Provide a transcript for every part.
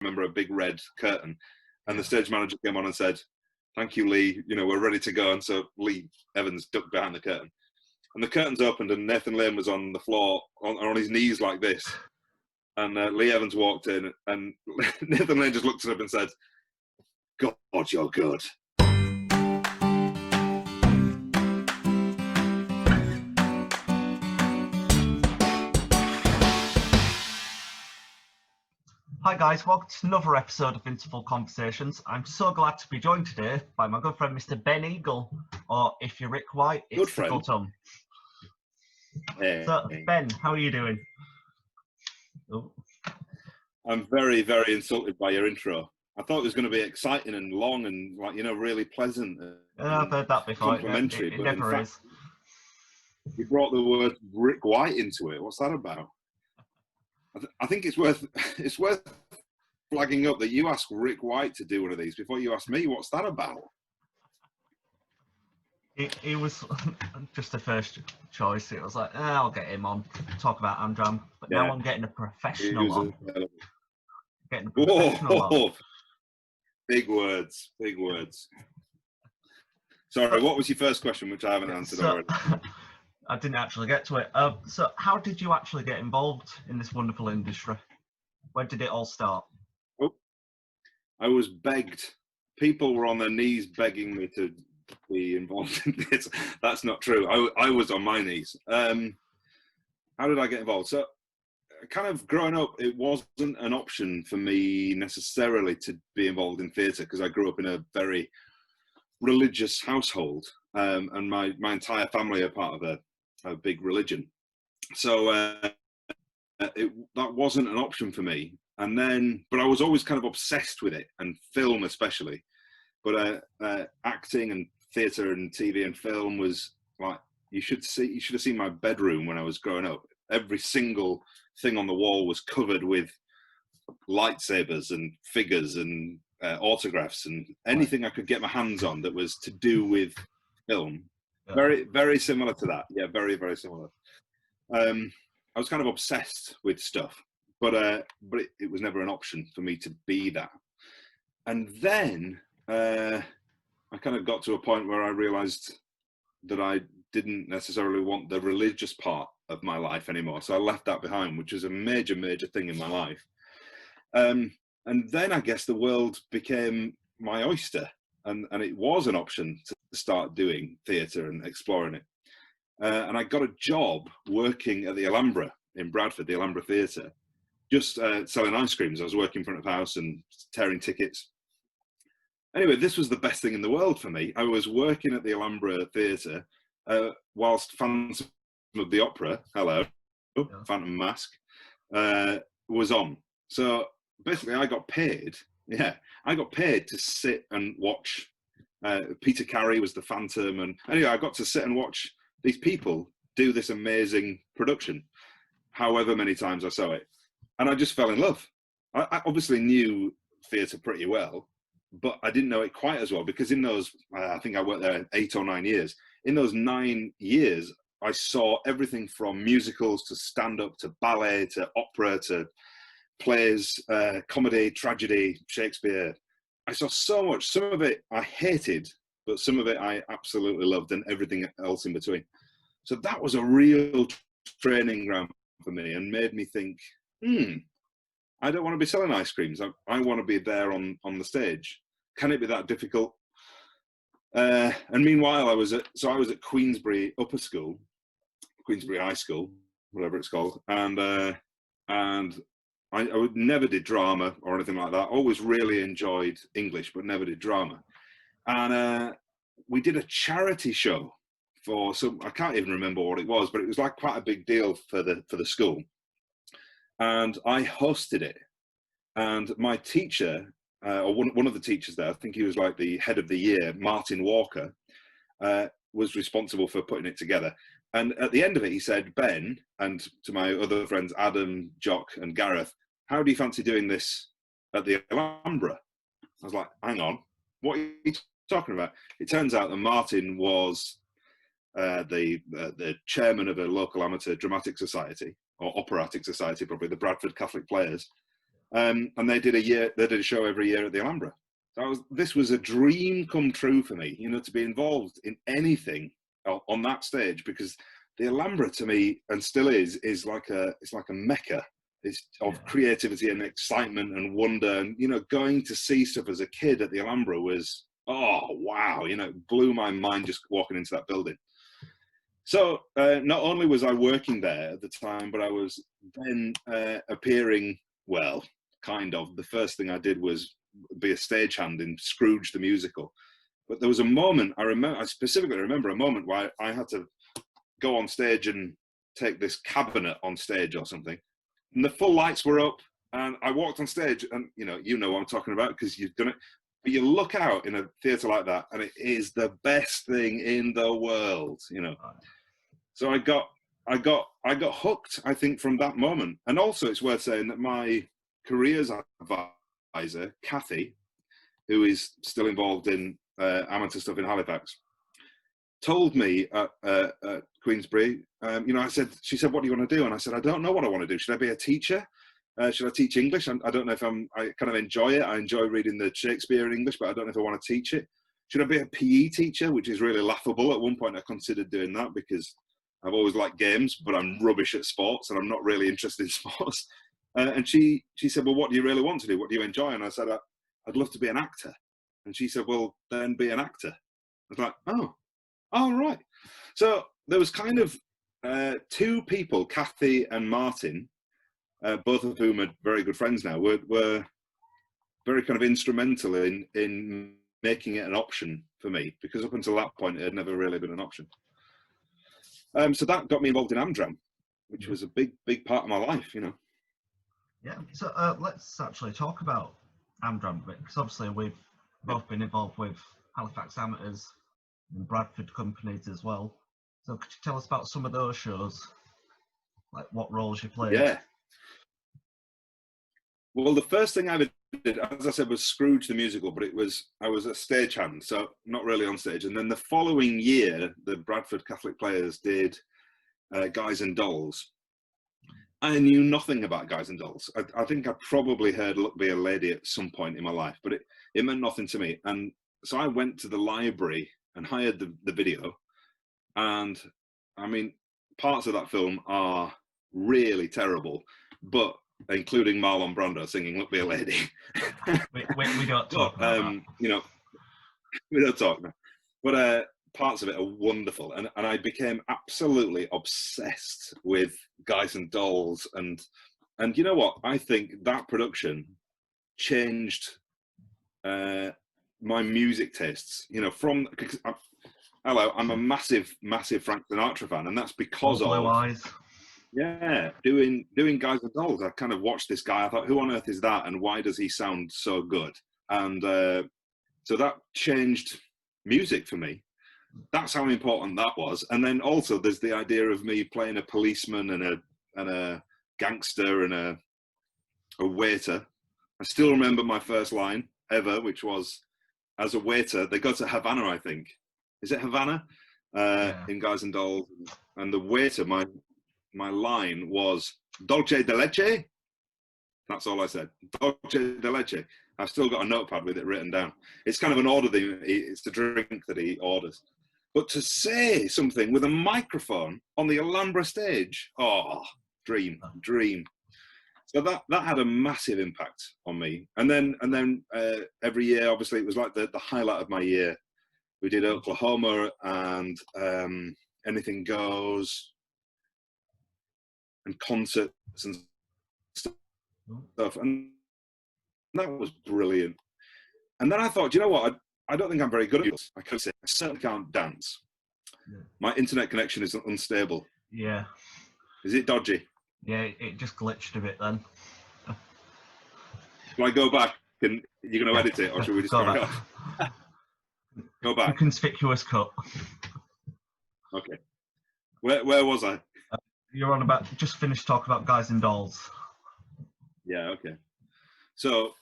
remember, a big red curtain. And the stage manager came on and said, "Thank you, Lee. You know, we're ready to go." And so Lee Evans ducked behind the curtain. And the curtains opened and Nathan Lane was on the floor, on his knees like this. And Lee Evans walked in and Nathan Lane just looked at him and said, "God, you're good." Hi guys, welcome to another episode of Interval Conversations. I'm so glad to be joined today by my good friend Mr. Ben Eagle, or if you're Rick White, it's Tickle Tom. Hey. So Ben, how are you doing? Oh. I'm very, very insulted by your intro. I thought it was going to be exciting and long and, like, you know, really pleasant. I've heard that before. Complimentary, it never is. You brought the word Rick White into it. What's that about? I think it's worth flagging up that you asked Rick White to do one of these before you asked me. What's that about? It was just the first choice. It was like, I'll get him on, talk about Amdram. But now I'm getting a professional on. Whoa. Big words, big words. Sorry, what was your first question, which I haven't answered already? I didn't actually get to it. So how did you actually get involved in this wonderful industry? Where did it all start? Oh, I was begged. People were on their knees begging me to be involved in this. That's not true. I was on my knees. How did I get involved? So kind of growing up, it wasn't an option for me necessarily to be involved in theatre because I grew up in a very religious household, and my entire family are part of a big religion. So that wasn't an option for me. And then, but I was always kind of obsessed with it, and film especially. But acting and theatre and TV and film was like, you should have seen my bedroom when I was growing up. Every single thing on the wall was covered with lightsabers and figures and autographs and anything I could get my hands on that was to do with film. Very, very similar to that. Yeah, very, very similar. I was kind of obsessed with stuff, but it was never an option for me to be that. And then I kind of got to a point where I realized that I didn't necessarily want the religious part of my life anymore. So I left that behind, which was a major, major thing in my life. And then I guess the world became my oyster, and it was an option to start doing theatre and exploring it. And I got a job working at the Alhambra in Bradford, the Alhambra Theatre, just selling ice creams. I was working in front of the house and tearing tickets. Anyway, this was the best thing in the world for me. I was working at the Alhambra Theatre whilst Phantom of the Opera, Phantom Mask, was on. So basically I got paid to sit and watch. Peter Carey was the Phantom, and anyway, I got to sit and watch these people do this amazing production, however many times I saw it, and I just fell in love. I obviously knew theatre pretty well, but I didn't know it quite as well, because in those, I think I worked there 8 or 9 years. In those 9 years, I saw everything from musicals to stand-up to ballet to opera to plays, comedy, tragedy, Shakespeare. I saw so much. Some of it I hated, but some of it I absolutely loved, and everything else in between. So that was a real training ground for me, and made me think, I don't want to be selling ice creams. I want to be there on the stage. Can it be that difficult? And meanwhile, I was at Queensbury Upper School, Queensbury High School, whatever it's called, and I never did drama or anything like that. Always really enjoyed English, but never did drama. And we did a charity show for some, I can't even remember what it was, but it was like quite a big deal for the school. And I hosted it. And my teacher, or one of the teachers there, I think he was like the head of the year, Martin Walker, was responsible for putting it together. And at the end of it, he said, "Ben," and to my other friends, Adam, Jock, and Gareth, "How do you fancy doing this at the Alhambra?" I was like, "Hang on, what are you talking about?" It turns out that Martin was the chairman of a local amateur dramatic society, or operatic society, probably, the Bradford Catholic Players. And they did a show every year at the Alhambra. So this was a dream come true for me, to be involved in anything on that stage, because the Alhambra to me, and still is like a mecca. It's of creativity and excitement and wonder, and going to see stuff as a kid at the Alhambra was, oh wow, it blew my mind just walking into that building. So not only was I working there at the time, but I was then appearing, well, kind of. The first thing I did was be a stagehand in Scrooge the musical. But there was a moment, I specifically remember a moment where I had to go on stage and take this cabinet on stage or something. And the full lights were up, and I walked on stage, and you know what I'm talking about because you've done it. But you look out in a theatre like that, and it is the best thing in the world, So I got hooked, I think, from that moment. And also, it's worth saying that my careers advisor, Kathy, who is still involved in amateur stuff in Halifax, told me at Queensbury, she said, what do you want to do? And I said, I don't know what I want to do. Should I be a teacher? Should I teach English? I don't know if I kind of enjoy it. I enjoy reading the Shakespeare in English, but I don't know if I want to teach it. Should I be a PE teacher? Which is really laughable. At one point I considered doing that because I've always liked games, but I'm rubbish at sports and I'm not really interested in sports. And she said, well, what do you really want to do? What do you enjoy? And I said, I'd love to be an actor. And she said, well, then be an actor. I was like, oh, all right. So there was kind of two people, Kathy and Martin, both of whom are very good friends now, were very kind of instrumental in making it an option for me, because up until that point, it had never really been an option. So that got me involved in Amdram, which was a big part of my life, Yeah, so let's actually talk about Amdram a bit, because obviously we've both been involved with Halifax Amateurs and Bradford companies as well. So could you tell us about some of those shows, like what roles you played? Yeah. Well, the first thing I ever did, as I said, was Scrooge the musical, but I was a stagehand, so not really on stage. And then the following year, the Bradford Catholic Players did Guys and Dolls. I knew nothing about Guys and Dolls. I think I probably heard Look Be a Lady at some point in my life, but it meant nothing to me. And so I went to the library and hired the video. And I mean, parts of that film are really terrible, but including Marlon Brando singing Look Be a Lady. we don't talk about that. We don't talk now. But parts of it are wonderful, and I became absolutely obsessed with Guys and Dolls, and you know what? I think that production changed my music tastes. I'm a massive Frank Sinatra fan, and that's because Blue Eyes. Yeah, doing Guys and Dolls. I kind of watched this guy. I thought, who on earth is that, and why does he sound so good? And so that changed music for me. That's how important that was. And then also there's the idea of me playing a policeman and a gangster and a waiter. I still remember my first line ever, which was, as a waiter, they go to Havana, I think. Is it Havana? In Guys and Dolls. And the waiter, my line was Dolce de leche. That's all I said. Dolce de leche. I've still got a notepad with it written down. It's kind of an order thing. It's the drink that he orders. But to say something with a microphone on the Alhambra stage, oh, dream. So that had a massive impact on me. And then every year, obviously, it was like the highlight of my year. We did Oklahoma and Anything Goes and concerts and stuff. And that was brilliant. And then I thought, you know what? I don't think I'm very good at this. I certainly can't dance. Yeah. My internet connection is unstable. Yeah. Is it dodgy? Yeah, it just glitched a bit then. Shall I go back and you're going to edit it, or should we just carry on? Go back. Conspicuous cut. Okay. Where was I? You're on about, just finished talking about Guys and Dolls. Yeah, okay. So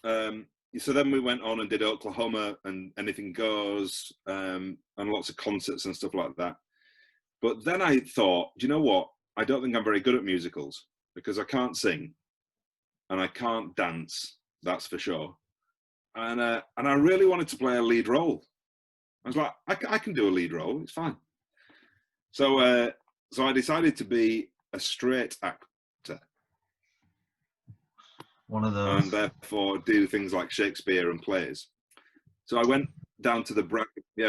then we went on and did Oklahoma and Anything Goes, and lots of concerts and stuff like that. But then I thought, do you know what? I don't think I'm very good at musicals because I can't sing. and I can't dance, that's for sure. And I really wanted to play a lead role. I was like, I can do a lead role, it's fine. So so I decided to be a straight actor. One of those. And therefore do things like Shakespeare and plays. So I went down to the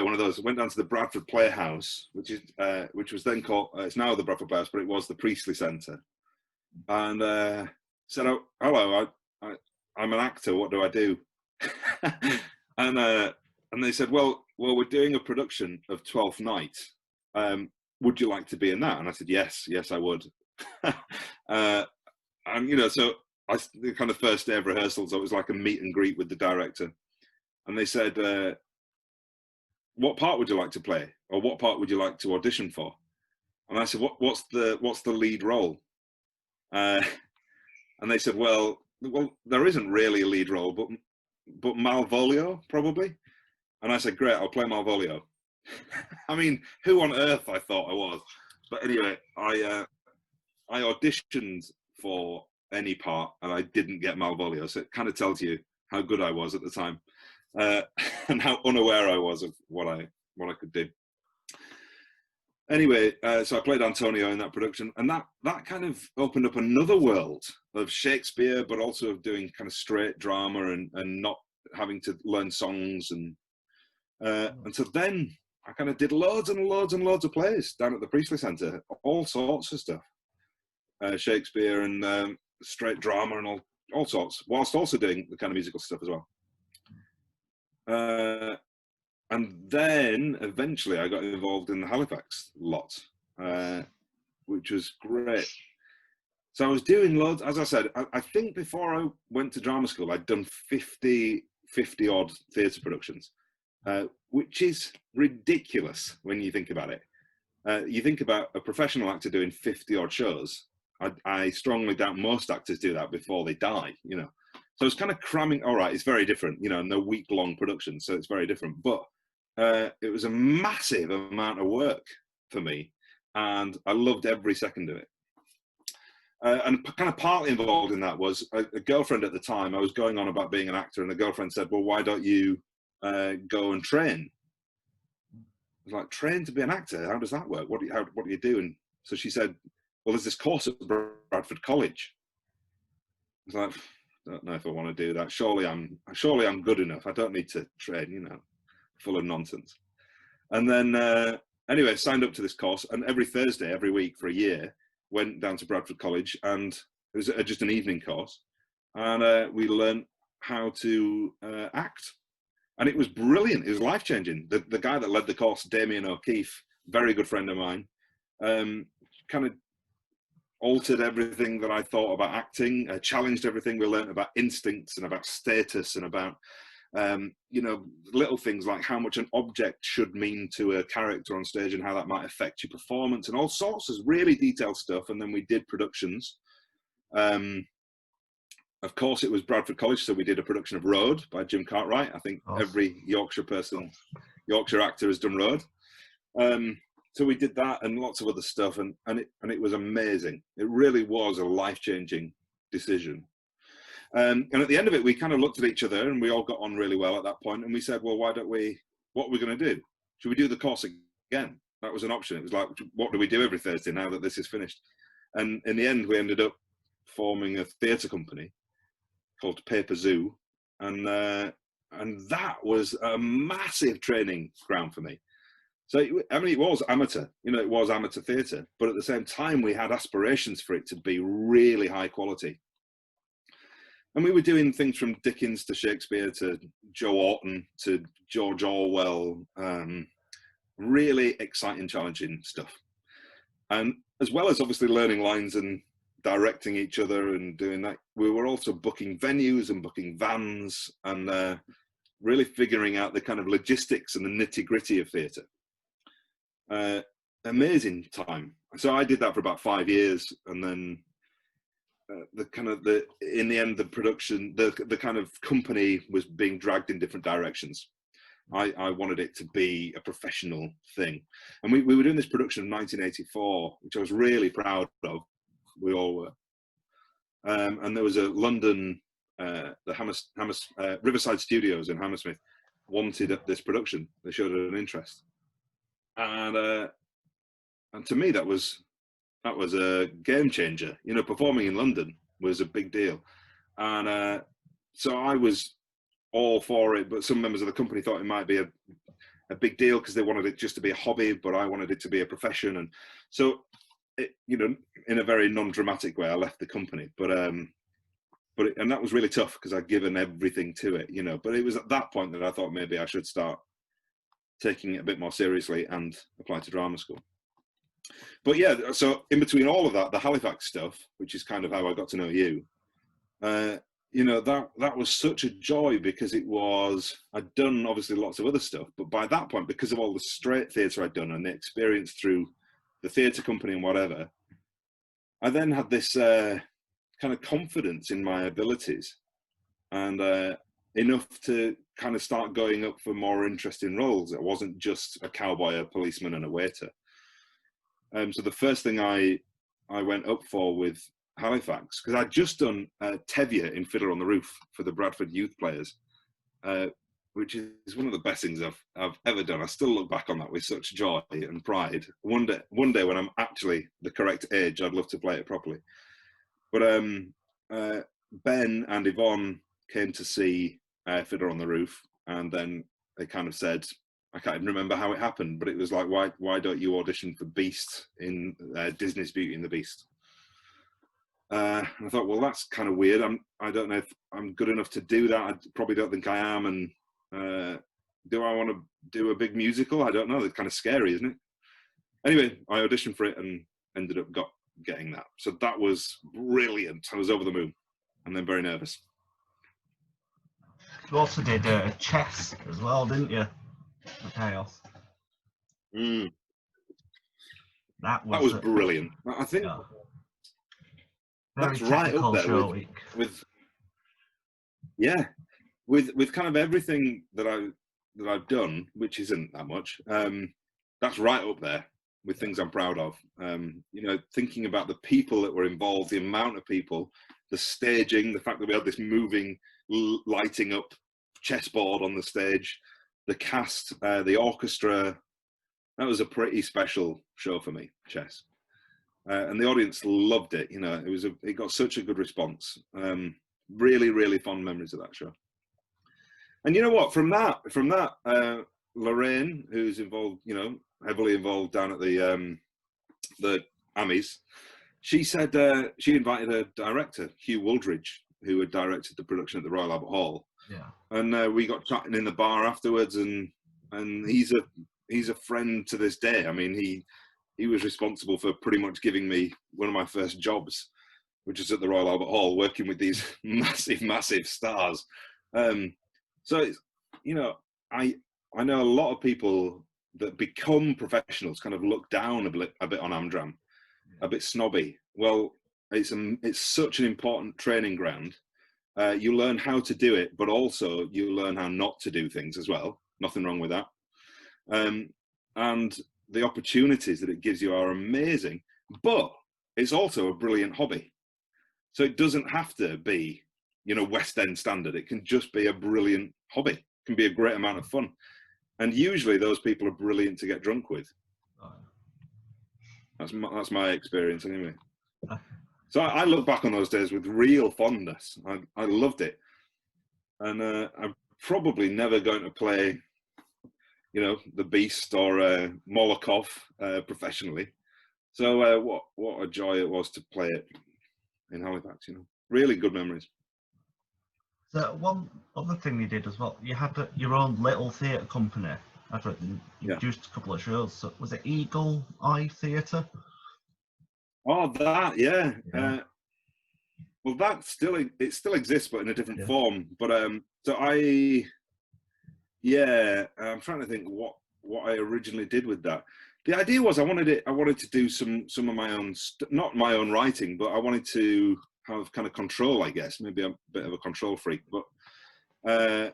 one of those. Went down to the Bradford Playhouse, which was then called. It's now the Bradford Playhouse, but it was the Priestley Centre. And said, "Oh, hello, I'm an actor. What do I do?" and they said, "Well, we're doing a production of Twelfth Night. Would you like to be in that?" And I said, "Yes, I would." And so the kind of first day of rehearsals, it was like a meet and greet with the director. And they said, "What part would you like to play, or what part would you like to audition for?" And I said, "What's the lead role?" And they said, "Well, there isn't really a lead role, but Malvolio probably." And I said, "Great, I'll play Malvolio." I mean, who on earth I thought I was? But anyway, I auditioned for any part, and I didn't get Malvolio. So it kind of tells you how good I was at the time. And how unaware I was of what I could do. Anyway, so I played Antonio in that production, and that kind of opened up another world of Shakespeare, but also of doing kind of straight drama and not having to learn songs. And so then I kind of did loads and loads and loads of plays down at the Priestley Centre, all sorts of stuff, Shakespeare and straight drama and all sorts, whilst also doing the kind of musical stuff as well. And then eventually I got involved in the Halifax lot, which was great. So I was doing loads, as I said, I think before I went to drama school, I'd done 50 odd theatre productions, which is ridiculous when you think about it. You think about a professional actor doing 50 odd shows. I strongly doubt most actors do that before they die, So it's kind of cramming. All right, it's very different, and they're week-long productions, so it's very different. But it was a massive amount of work for me, and I loved every second of it. And kind of partly involved in that was a girlfriend at the time. I was going on about being an actor, and the girlfriend said, "Well, why don't you go and train?" I was like, "Train to be an actor? How does that work? What do you do?" And so she said, "Well, there's this course at Bradford College." I was like, "I don't know if I want to do that. Surely I'm good enough. I don't need to train, full of nonsense." And then anyway, signed up to this course, and every Thursday, every week for a year, went down to Bradford College, and it was just an evening course, and we learned how to act. And it was brilliant. It was life-changing. The guy that led the course, Damien O'Keefe, very good friend of mine, kind of altered everything that I thought about acting, challenged everything we learned about instincts and about status and about, little things like how much an object should mean to a character on stage and how that might affect your performance and all sorts of really detailed stuff. And then we did productions. Of course, it was Bradford College, so we did a production of Road by Jim Cartwright. I think every Yorkshire actor has done Road. So we did that and lots of other stuff, and it was amazing. It really was a life-changing decision. And at the end of it, we kind of looked at each other, and we all got on really well at that point. And we said, "Well, what are we going to do? Should we do the course again?" That was an option. It was like, what do we do every Thursday now that this is finished? And in the end, we ended up forming a theatre company called Paper Zoo, and that was a massive training ground for me. So it was amateur, it was amateur theatre, but at the same time, we had aspirations for it to be really high quality. And we were doing things from Dickens to Shakespeare to Joe Orton to George Orwell, really exciting, challenging stuff. And as well as obviously learning lines and directing each other and doing that, we were also booking venues and booking vans and really figuring out the kind of logistics and the nitty-gritty of theatre. Amazing time. So I did that for about 5 years, and then in the end, the production, the kind of company was being dragged in different directions. I wanted it to be a professional thing, and we were doing this production in 1984, which I was really proud of. We all were. and there was a London, Riverside Studios in Hammersmith wanted this production. They showed an interest, and to me that was a game changer. You know, performing in London was a big deal, and so I was all for it. But some members of the company thought it might be a big deal because they wanted it just to be a hobby, but I wanted it to be a profession. And so, you know, in a very non-dramatic way, I left the company. But and that was really tough because I'd given everything to it, you know. But it was at that point that I thought maybe I should start taking it a bit more seriously and apply to drama school. But yeah, so in between all of that, the Halifax stuff, which is kind of how I got to know you, you know, that was such a joy because I'd done obviously lots of other stuff, but by that point, because of all the straight theatre I'd done and the experience through the theatre company and whatever, I then had this kind of confidence in my abilities and enough to kind of start going up for more interesting roles. It wasn't just a cowboy, a policeman and a waiter. So the first thing I went up for with Halifax, because I'd just done Tevye in Fiddler on the Roof for the Bradford youth players, which is one of the best things I've ever done. I still look back on that with such joy and pride. One day when I'm actually the correct age, I'd love to play it properly. But Ben and Yvonne came to see Fiddler on the Roof, and then they kind of said, I can't even remember how it happened, but it was like, why don't you audition for Beast in Disney's Beauty and the Beast? And I thought, well, that's kind of weird. I don't know if I'm good enough to do that. I probably don't think I am. And do I want to do a big musical? I don't know. It's kind of scary, isn't it? Anyway, I auditioned for it and ended up getting that. So that was brilliant. I was over the moon, and then very nervous. You also did chess as well, didn't you? The Chaos. Mm. That was brilliant. I think that's right up there with kind of everything that I've done, which isn't that much. That's right up there with things I'm proud of. You know, thinking about the people that were involved, the amount of people, the staging, the fact that we had this moving, lighting up chessboard on the stage, the cast, the orchestra. That was a pretty special show for me, chess. And the audience loved it. You know, it got such a good response. Really, really fond memories of that show. And you know what? From that, Lorraine, who's involved, you know, heavily involved down at the Ammies, she said she invited a director, Hugh Wooldridge, who had directed the production at the Royal Albert Hall. Yeah. And we got chatting in the bar afterwards, and he's a friend to this day. I mean, he was responsible for pretty much giving me one of my first jobs, which is at the Royal Albert Hall, working with these massive stars. So it's, you know, I know a lot of people that become professionals kind of look down a bit on Amdram, a bit snobby. Well, it's such an important training ground. You learn how to do it, but also you learn how not to do things as well. Nothing wrong with that. And the opportunities that it gives you are amazing, but it's also a brilliant hobby. So it doesn't have to be, you know, West End standard. It can just be a brilliant hobby. It can be a great amount of fun. And usually those people are brilliant to get drunk with. That's my experience anyway. So I look back on those days with real fondness. I loved it. And I'm probably never going to play, you know, the Beast or Molokov professionally. So what a joy it was to play it in Halifax, you know. Really good memories. So one other thing you did as well, you had your own little theatre company. I've written, you produced a couple of shows. So was it Eagle Eye Theatre? Oh, that, yeah. Well, that still exists, but in a different form. But so I'm trying to think what I originally did with that. The idea was I wanted to do some of my own, not my own writing, but I wanted to have kind of control, I guess, maybe a bit of a control freak. But a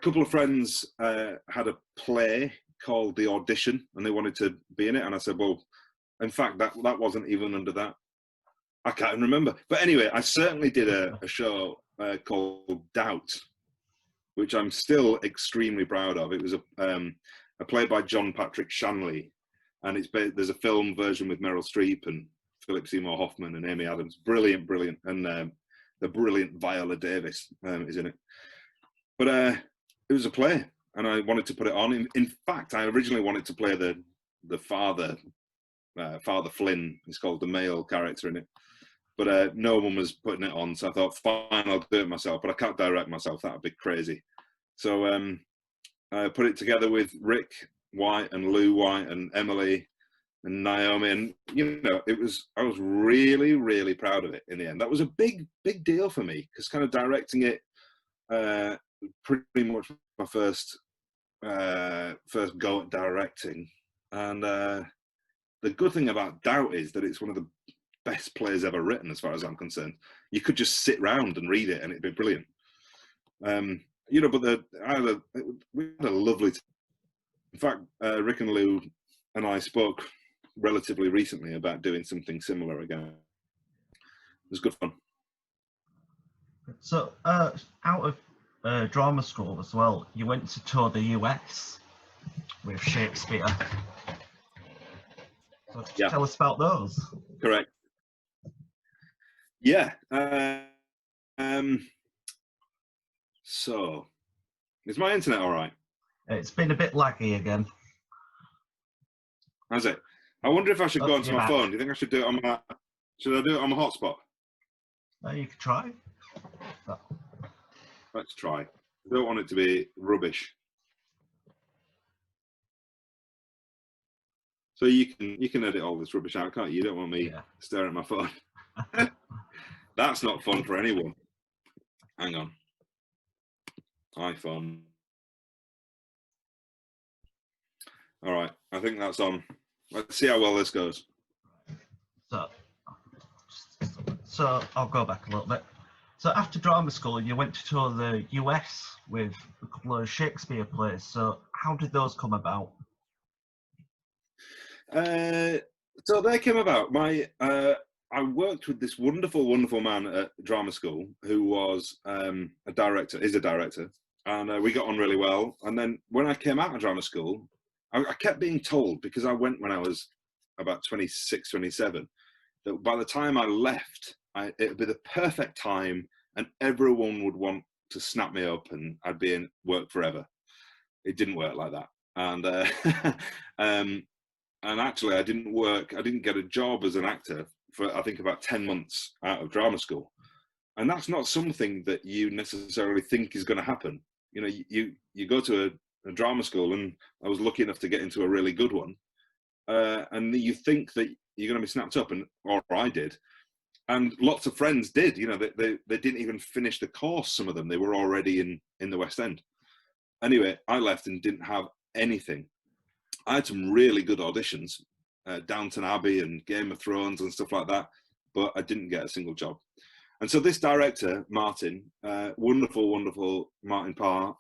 couple of friends had a play called The Audition, and they wanted to be in it. And I said, well, in fact, that wasn't even under that I can't remember. But anyway, I certainly did a show called Doubt, which I'm still extremely proud of. It was a play by John Patrick Shanley, and there's a film version with Meryl Streep and Philip Seymour Hoffman and Amy Adams. Brilliant, brilliant. And the brilliant Viola Davis is in it. But it was a play, and I wanted to put it on. In fact, I originally wanted to play the father, Father Flynn. He's called the male character in it. But no one was putting it on, so I thought, fine, I'll do it myself. But I can't direct myself; that would be crazy. So I put it together with Rick White and Lou White and Emily and Naomi, and I was really, really proud of it in the end. That was a big deal for me, because kind of directing it pretty much my first go at directing. And the good thing about Doubt is that it's one of the best plays ever written, as far as I'm concerned. You could just sit round and read it and it'd be brilliant. But we had a lovely time. In fact, Rick and Lou and I spoke relatively recently about doing something similar again. It was good fun. So out of drama school as well, you went to tour the US with Shakespeare. So could you tell us about those? Correct. Yeah. So, is my internet all right? It's been a bit laggy again. Has it? I wonder if I should go onto my phone. Do you think I should do it on my? Should I do it on my hotspot? You could try. Oh. Let's try. I don't want it to be rubbish. So you can edit all this rubbish out, can't you? You don't want me staring at my phone. That's not fun for anyone. Hang on. iPhone. All right, I think that's on. Let's see how well this goes. So I'll go back a little bit. So after drama school, you went to tour the US with a couple of Shakespeare plays. So how did those come about? So they came about. I worked with this wonderful man at drama school who was a director, and we got on really well. And then when I came out of drama school, I kept being told, because I went when I was about 26, 27, that by the time I left, it would be the perfect time and everyone would want to snap me up and I'd be in work forever. It didn't work like that. And and actually I didn't get a job as an actor for, I think, about 10 months out of drama school. And that's not something that you necessarily think is going to happen. You go to a drama school, and I was lucky enough to get into a really good one. And you think that you're going to be snapped up, or I did. And lots of friends did. They didn't even finish the course, some of them. They were already in the West End. Anyway, I left and didn't have anything. I had some really good auditions, Downton Abbey and Game of Thrones and stuff like that, but I didn't get a single job. And so this director, Martin, wonderful Martin Parr,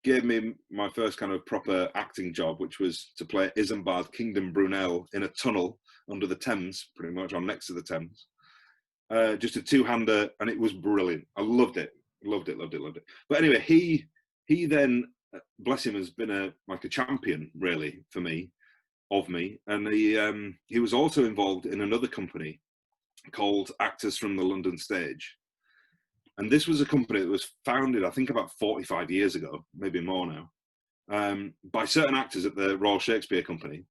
gave me my first kind of proper acting job, which was to play Isambard Kingdom Brunel in a tunnel under the Thames, pretty much, or next to the Thames. Just a two-hander, and it was brilliant. I loved it. But anyway, he then, bless him, has been a champion, really, for me, and he was also involved in another company called Actors from the London Stage. And this was a company that was founded, I think, about 45 years ago, maybe more now, by certain actors at the Royal Shakespeare Company.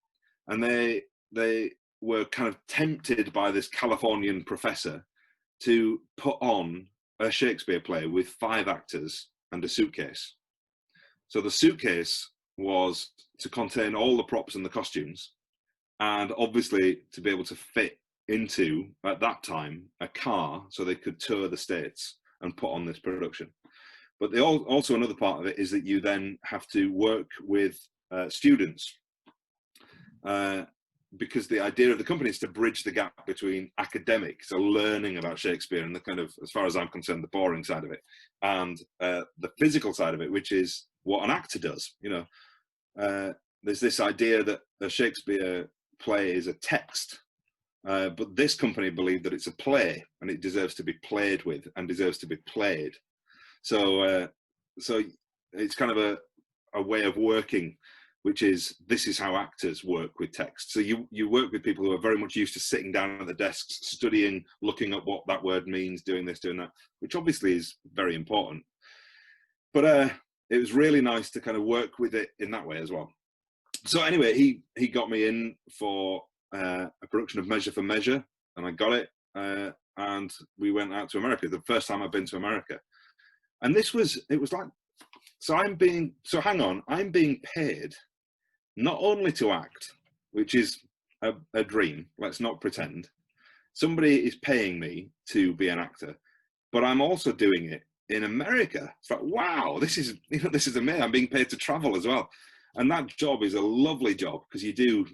And they were kind of tempted by this Californian professor to put on a Shakespeare play with 5 actors and a suitcase. So the suitcase was to contain all the props and the costumes, and obviously to be able to fit into, at that time, a car so they could tour the States and put on this production. But also another part of it is that you then have to work with students, because the idea of the company is to bridge the gap between academics, so learning about Shakespeare and the kind of, as far as I'm concerned, the boring side of it, and the physical side of it, which is what an actor does. There's this idea that a Shakespeare play is a text, But this company believed that it's a play and it deserves to be played with and deserves to be played. So so it's kind of a way of working, which is, this is how actors work with text. So you work with people who are very much used to sitting down at the desks, studying, looking at what that word means, doing this, doing that, which obviously is very important. But it was really nice to kind of work with it in that way as well. So anyway, he got me in for a production of Measure for Measure, and I got it, and we went out to America. The first time I've been to America, and it was like, I'm being paid not only to act, which is a dream. Let's not pretend. Somebody is paying me to be an actor, but I'm also doing it in America. It's like, wow, this is amazing. I'm being paid to travel as well. And that job is a lovely job, because you do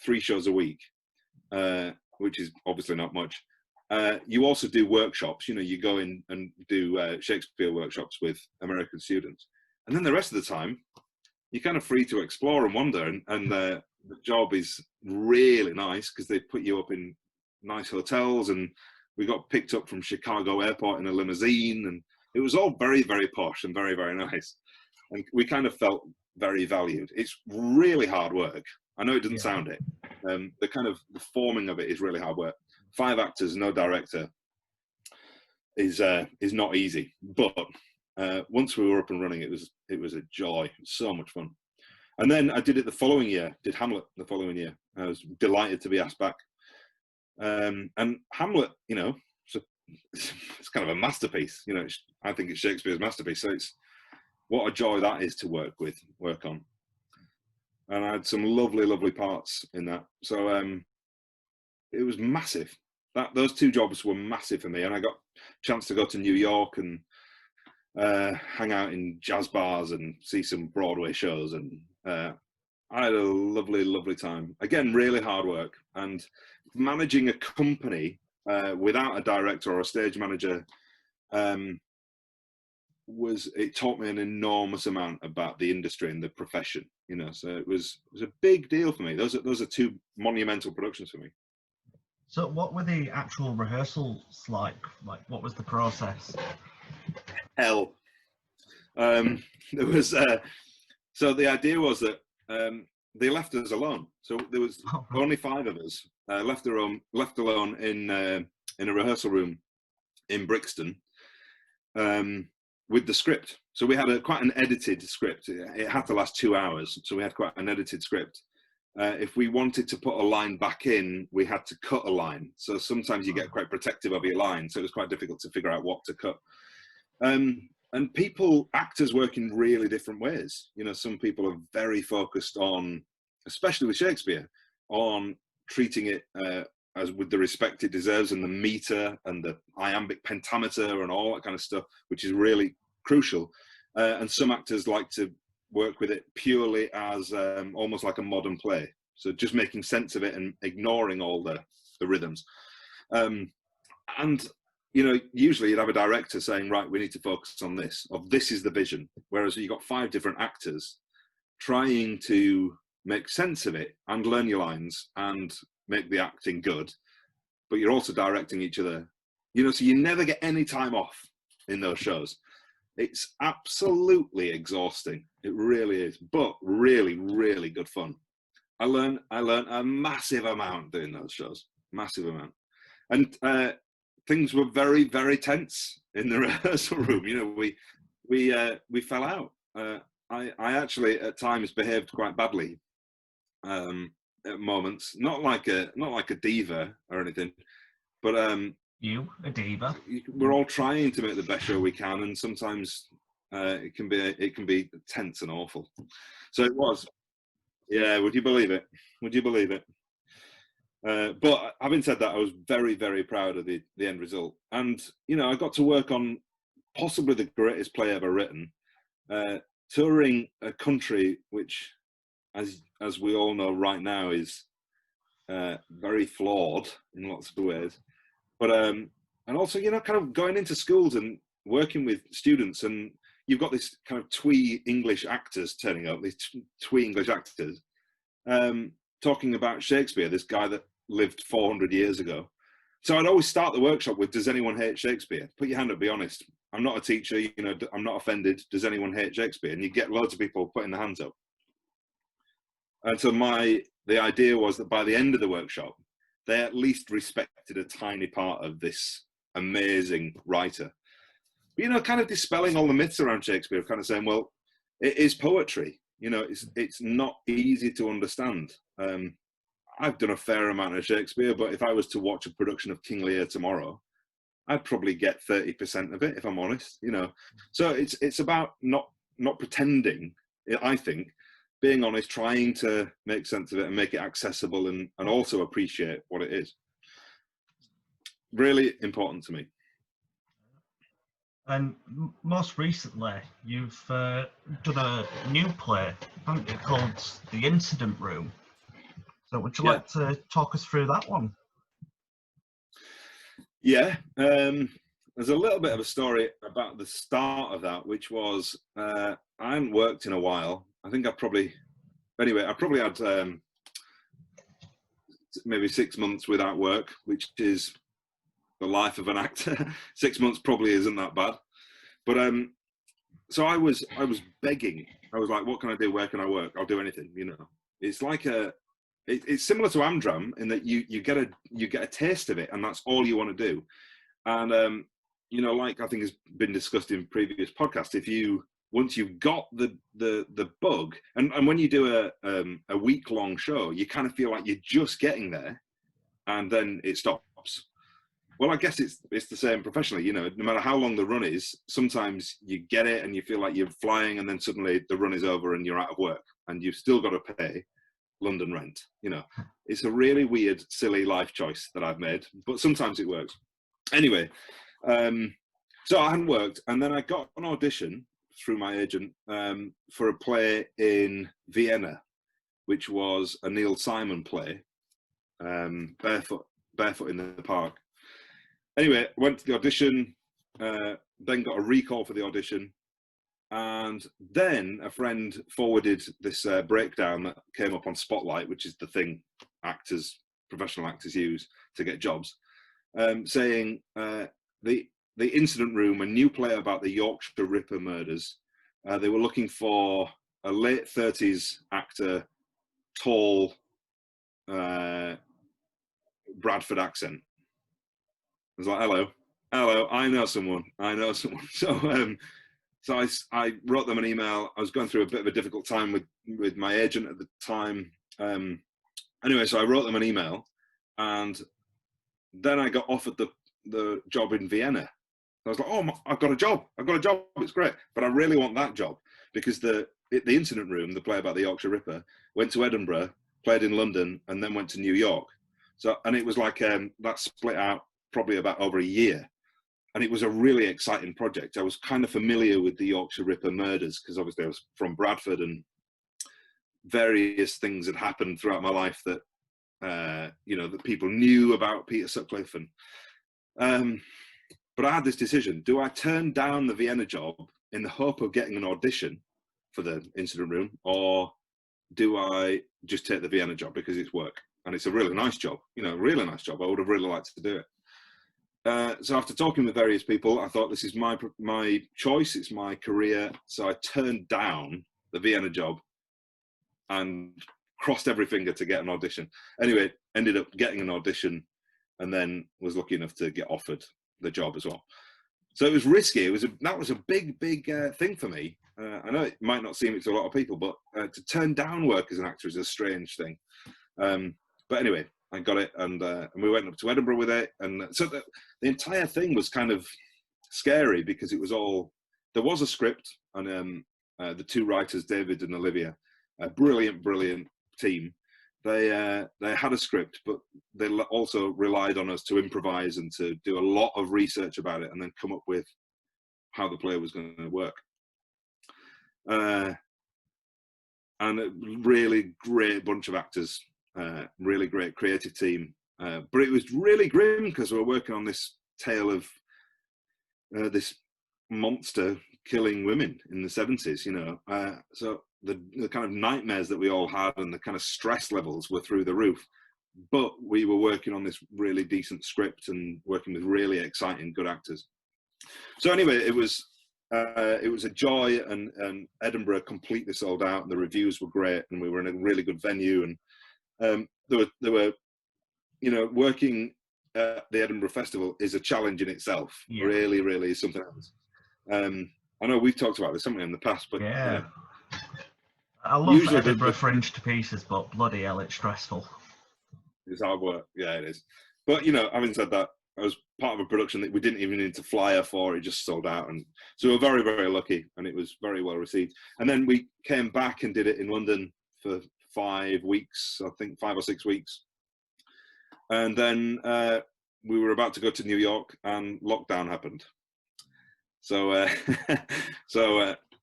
3 shows a week, which is obviously not much. You also do workshops. You go in and do Shakespeare workshops with American students. And then the rest of the time, you're kind of free to explore and wander. And the job is really nice, because they put you up in nice hotels. And we got picked up from Chicago airport in a limousine. And it was all very, very posh and very, very nice. And we kind of felt very valued. It's really hard work. I know it doesn't sound it. The forming of it is really hard work. 5 actors, no director, is not easy. But once we were up and running, it was a joy. So much fun. And then I did it the following year. Did Hamlet the following year. I was delighted to be asked back. And Hamlet, it's kind of a masterpiece. I think it's Shakespeare's masterpiece. So it's what a joy that is to work on. And I had some lovely, lovely parts in that. So it was massive. Those 2 jobs were massive for me. And I got a chance to go to New York and hang out in jazz bars and see some Broadway shows. And I had a lovely, lovely time. Again, really hard work. And managing a company without a director or a stage manager, it taught me an enormous amount about the industry and the profession. So it was a big deal for me. Those are 2 monumental productions for me. So what were the actual rehearsals like? What was the process? Hell. There was so the idea was that they left us alone. So there was only 5 of us left alone in a rehearsal room in Brixton with the script. So we had quite an edited script. It had to last 2 hours, so we had quite an edited script. If we wanted to put a line back in, we had to cut a line. So sometimes you get quite protective of your line, so it was quite difficult to figure out what to cut. And actors work in really different ways. Some people are very focused on, especially with Shakespeare, on treating it as with the respect it deserves, and the meter and the iambic pentameter and all that kind of stuff, which is really crucial. And some actors like to work with it purely as almost like a modern play. So just making sense of it and ignoring all the rhythms. And usually you'd have a director saying, right, we need to focus on this, or this is the vision. Whereas you've got 5 different actors trying to make sense of it and learn your lines and make the acting good, but you're also directing each other. So you never get any time off in those shows. It's absolutely exhausting. It really is, but really, really good fun. I learned a massive amount doing those shows, massive amount. And things were very, very tense in the rehearsal room. We fell out. I actually at times behaved quite badly at moments. Not like a diva or anything, but you a diva. We're all trying to make the best show we can, and sometimes it can be tense and awful. So it was. Yeah, would you believe it? But having said that, I was very, very proud of the end result. And, I got to work on possibly the greatest play ever written, touring a country which, as we all know right now, is very flawed in lots of ways. But, and also, kind of going into schools and working with students, and you've got this kind of twee English actors turning up, these twee English actors, talking about Shakespeare, this guy that lived 400 years ago. So I'd always start the workshop with, does anyone hate Shakespeare? Put your hand up, be honest. I'm not a teacher, you know, I'm not offended. Does anyone hate Shakespeare? And you get loads of people putting their hands up. And so the idea was that by the end of the workshop, they at least respected a tiny part of this amazing writer. But, you know, kind of dispelling all the myths around Shakespeare, kind of saying, well, it is poetry. You know, it's not easy to understand. I've done a fair amount of Shakespeare, but if I was to watch a production of King Lear tomorrow, I'd probably get 30% of it, if I'm honest, you know. So it's about not pretending, I think, being honest, trying to make sense of it and make it accessible and also appreciate what it is. Really important to me. And most recently, you've done a new play, haven't you, called The Incident Room. So would you like to talk us through that one? Yeah, there's a little bit of a story about the start of that, which was I hadn't worked in a while. I think I probably had maybe 6 months without work, which is the life of an actor. 6 months probably isn't that bad. But so I was begging. I was like, what can I do? Where can I work? I'll do anything, you know. It's like it's similar to Amdram in that you get a taste of it, and that's all you want to do. And you know, like I think has been discussed in previous podcasts, once you've got the bug, and when you do a week-long show, you kind of feel like you're just getting there, and then it stops. Well, I guess it's the same professionally, you know, no matter how long the run is, sometimes you get it and you feel like you're flying, and then suddenly the run is over and you're out of work and you've still got to pay London rent. You know, it's a really weird, silly life choice that I've made, but sometimes it works. Anyway, so I hadn't worked, and then I got an audition through my agent for a play in Vienna, which was a Neil Simon play, Barefoot in the Park. Anyway, went to the audition, then got a recall for the audition, and then a friend forwarded this breakdown that came up on Spotlight, which is the thing professional actors use to get jobs, saying the Incident Room, a new play about the Yorkshire Ripper murders. They were looking for a late 30s actor, tall, Bradford accent. I was like, hello, I know someone. So I wrote them an email. I was going through a bit of a difficult time with my agent at the time. Anyway, so I wrote them an email, and then I got offered the job in Vienna. I was like, oh, I've got a job. It's great. But I really want that job, because the Incident Room, the play about the Yorkshire Ripper, went to Edinburgh, played in London, and then went to New York. So, and it was like that split out probably about over a year. And it was a really exciting project. I was kind of familiar with the Yorkshire Ripper murders, because obviously I was from Bradford, and various things had happened throughout my life that, you know, that people knew about Peter Sutcliffe. And, but I had this decision: do I turn down the Vienna job in the hope of getting an audition for the Incident Room, or do I just take the Vienna job because it's work and it's a really nice job, you know, a really nice job. I would have really liked to do it. So after talking with various people, I thought, this is my choice, it's my career. So I turned down the Vienna job and crossed every finger to get an audition. Anyway, ended up getting an audition, and then was lucky enough to get offered the job as well. So it was risky. That was a big thing for me. I know it might not seem it to a lot of people, but to turn down work as an actor is a strange thing. But anyway, I got it, and we went up to Edinburgh with it. And so the entire thing was kind of scary, because it was there was a script, and the two writers, David and Olivia, a brilliant team. They had a script, but they also relied on us to improvise and to do a lot of research about it, and then come up with how the play was going to work. And a really great bunch of actors, really great creative team. But it was really grim, because we were working on this tale of this monster killing women in the 70s, you know. So the kind of nightmares that we all had, and the kind of stress levels were through the roof. but we were working on this really decent script and working with really exciting, good actors. So anyway, it was a joy, and Edinburgh completely sold out, and the reviews were great, and we were in a really good venue, and there were, you know, working at the Edinburgh Festival is a challenge in itself. Yeah. Really, really is something else. I know we've talked about this, haven't we, in the past, but Yeah. you know, I love usually Edinburgh Fringe to pieces, but bloody hell, it's stressful. it's hard work. Yeah, it is. But, you know, having said that, I was part of a production that we didn't even need to flyer for. It just sold out. And so we were very, very lucky, and it was very well received. And then we came back and did it in London for 5 weeks, I think 5 or 6 weeks. And then we were about to go to New York, and lockdown happened. So,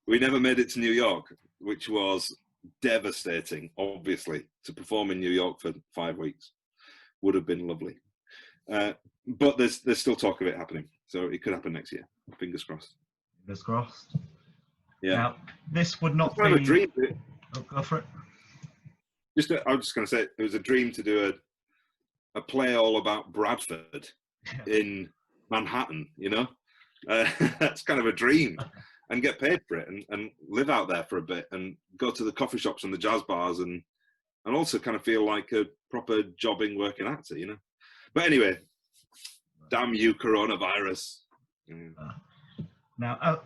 we never made it to New York, which was devastating, obviously. To perform in New York for 5 weeks would have been lovely. But there's still talk of it happening, so it could happen next year. Fingers crossed. Fingers crossed. Yeah. Now, this would not Kind of be... a dream. Oh, go for it. I was just going to say, it was a dream to do a play all about Bradford in Manhattan, you know? That's kind of a dream. And get paid for it, and live out there for a bit, and go to the coffee shops and the jazz bars, and also kind of feel like a proper jobbing working actor, you know? But anyway, damn you, coronavirus. Now,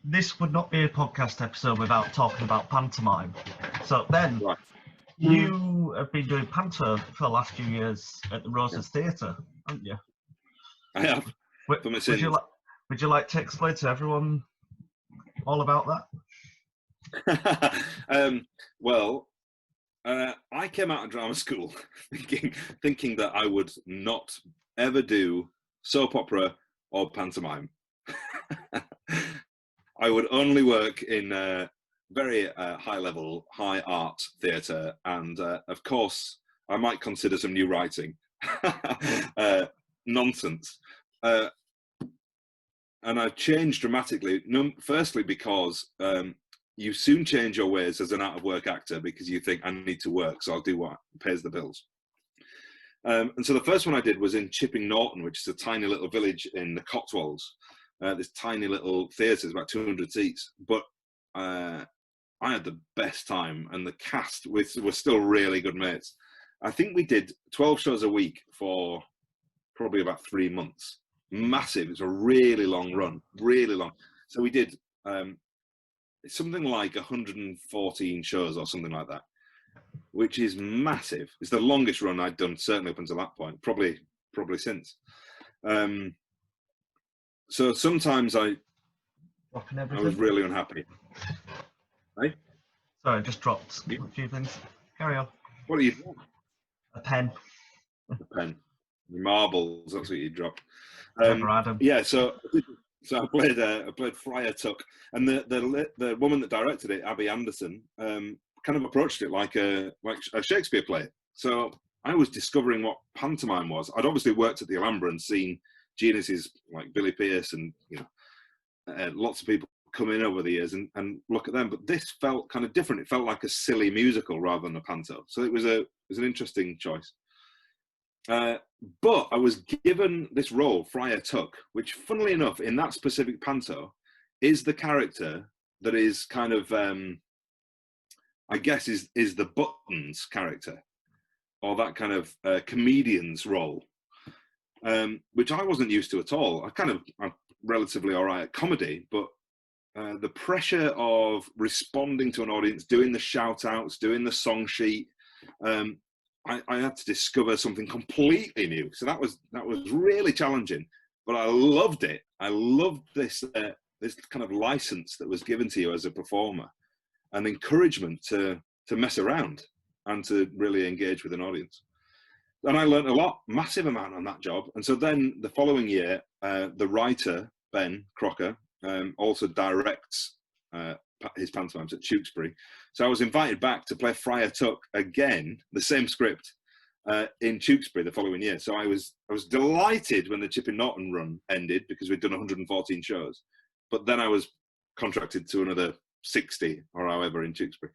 this would not be a podcast episode without talking about pantomime. So then, Right. you have been doing Panto for the last few years at the Roses Theatre, haven't you? I have. Would you like to explain to everyone all about that? Well, I came out of drama school thinking that I would not ever do soap opera or pantomime. I would only work in very high level, high art theatre, and of course I might consider some new writing. Nonsense. And I've changed dramatically. Firstly, because you soon change your ways as an out-of-work actor, because you think, I need to work, so I'll do what pays the bills. And so the first one I did was in Chipping Norton, which is a tiny little village in the Cotswolds. This tiny little theatre, about 200 seats. But I had the best time, and the cast were still really good mates. I think we did 12 shows a week for probably about 3 months. Massive. It's a really long run, really long. So we did something like 114 shows or something like that, which is massive. It's the longest run I'd done, certainly up until that point, probably since. So sometimes I was really unhappy. Right? Sorry, I just dropped a few things. Carry on. What are you doing? A pen. A pen. Marbles, that's what you dropped. Yeah, so I played Friar Tuck, and the woman that directed it, Abby Anderson, kind of approached it like a Shakespeare play. So I was discovering what pantomime was. I'd obviously worked at the Alhambra and seen geniuses like Billy Pierce and, you know, lots of people come in over the years and look at them, but this felt kind of different. It felt like a silly musical rather than a panto. So it was an interesting choice. But I was given this role, Friar Tuck, which, funnily enough, in that specific panto, is the character that is kind of, I guess, is the Buttons character, or that kind of comedian's role, which I wasn't used to at all. I'm relatively all right at comedy, but the pressure of responding to an audience, doing the shout-outs, doing the song sheet, I had to discover something completely new. So that was really challenging, but I loved it. I loved this kind of license that was given to you as a performer, and encouragement to mess around and to really engage with an audience. And I learned a lot, massive amount on that job. And so then the following year, the writer, Ben Crocker, also directs his pantomimes at Tewkesbury. So I was invited back to play Friar Tuck again, the same script, in Tewkesbury the following year. So I was delighted when the Chipping Norton run ended, because we'd done 114 shows. But then I was contracted to another 60 or however in Tewkesbury.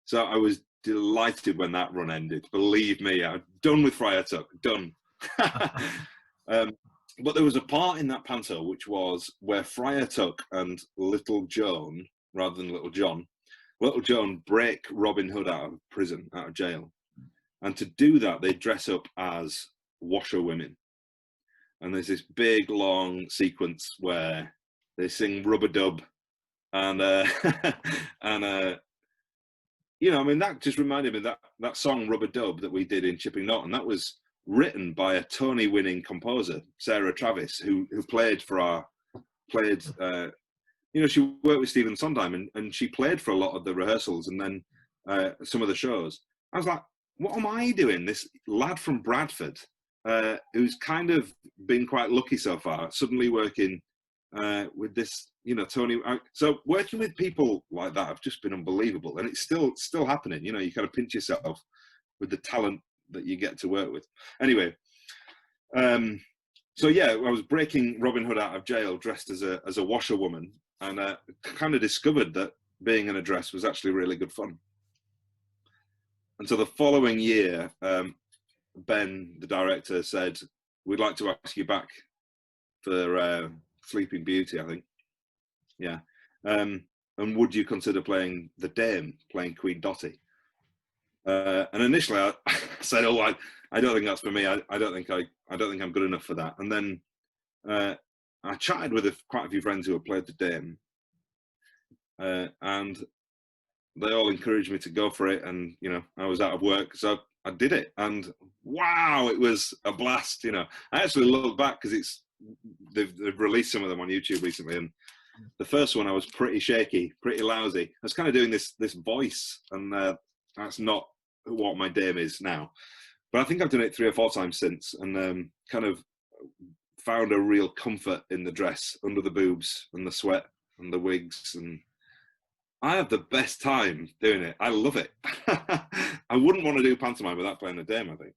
So I was delighted when that run ended. Believe me, I'm done with Friar Tuck, done. But there was a part in that panto which was where Friar Tuck and Little Joan, rather than Little John, Little Joan break Robin Hood out of prison, out of jail. And to do that, they dress up as washerwomen. And there's this big, long sequence where they sing Rub-a-Dub. And, you know, I mean, that just reminded me of that song Rub-a-Dub that we did in Chipping Norton. That was written by a Tony-winning composer, Sarah Travis, who played, you know, she worked with Stephen Sondheim, and she played for a lot of the rehearsals and then some of the shows. I was like, what am I doing? This lad from Bradford, who's kind of been quite lucky so far, suddenly working with this, you know, Tony. So working with people like that have just been unbelievable, and it's still happening. You know, you kind of pinch yourself with the talent that you get to work with. Anyway, so yeah, I was breaking Robin Hood out of jail dressed as a washerwoman, and kind of discovered that being in a dress was actually really good fun. And so the following year, Ben, the director, said, "We'd like to ask you back for Sleeping Beauty, I think. Yeah. And would you consider playing the Dame, playing Queen Dotty?" And initially I said, "Oh, I don't think that's for me. I don't think I'm good enough for that." And then I chatted with quite a few friends who had played the Dame, and they all encouraged me to go for it. And you know, I was out of work, so I did it, and wow, it was a blast. You know, I actually look back because they've released some of them on YouTube recently, and the first one I was pretty shaky, pretty lousy. I was kind of doing this voice, and that's not what my Dame is now. But I think I've done it 3 or 4 times since, and kind of found a real comfort in the dress, under the boobs and the sweat and the wigs, and I have the best time doing it. I love it. I wouldn't want to do pantomime without playing the Dame, I think.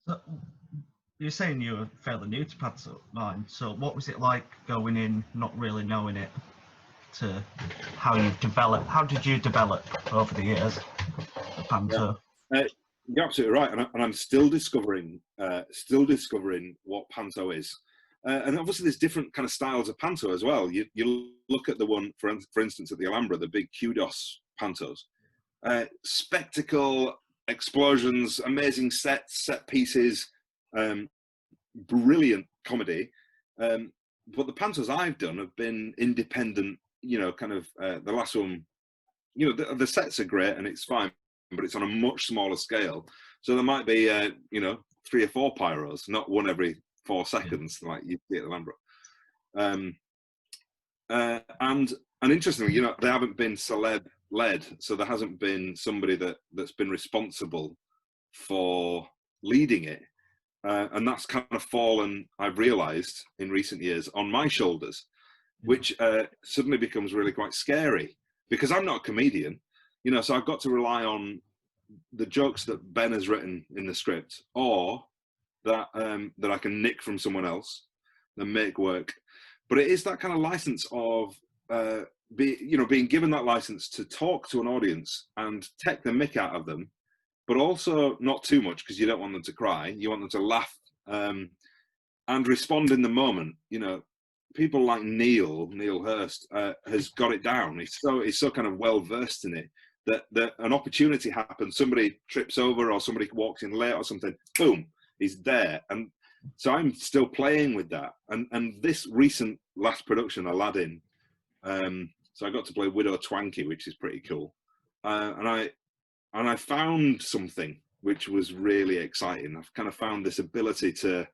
So, you're saying you were fairly new to pantomime, so what was it like going in not really knowing it to how you've developed? How did you develop over the years the panto? Yeah. You're absolutely right, and I'm still discovering what panto is. And obviously there's different kind of styles of panto as well. You look at the one, for instance, at the Alhambra, the big kudos pantos. Spectacle, explosions, amazing sets, set pieces, brilliant comedy. But the pantos I've done have been independent, you know, kind of the last one, you know, the sets are great and it's fine, but it's on a much smaller scale. So there might be, you know, 3 or 4 pyros, not one every 4 seconds, like you see at the Alhambra. And interestingly, you know, they haven't been celeb-led, so there hasn't been somebody that's been responsible for leading it. And that's kind of fallen, I've realised, in recent years, on my shoulders, which suddenly becomes really quite scary, because I'm not a comedian, you know, so I've got to rely on the jokes that Ben has written in the script, or that I can nick from someone else and make work. But it is that kind of license of being given that license to talk to an audience and take the mick out of them, but also not too much, because you don't want them to cry. You want them to laugh and respond in the moment. You know, people like Neil Hurst has got it down. He's so kind of well versed in it that an opportunity happens, somebody trips over or somebody walks in late or something, boom, he's there. And so I'm still playing with that. And this recent last production, Aladdin, so I got to play Widow Twankey, which is pretty cool. And I found something which was really exciting. I've kind of found this ability to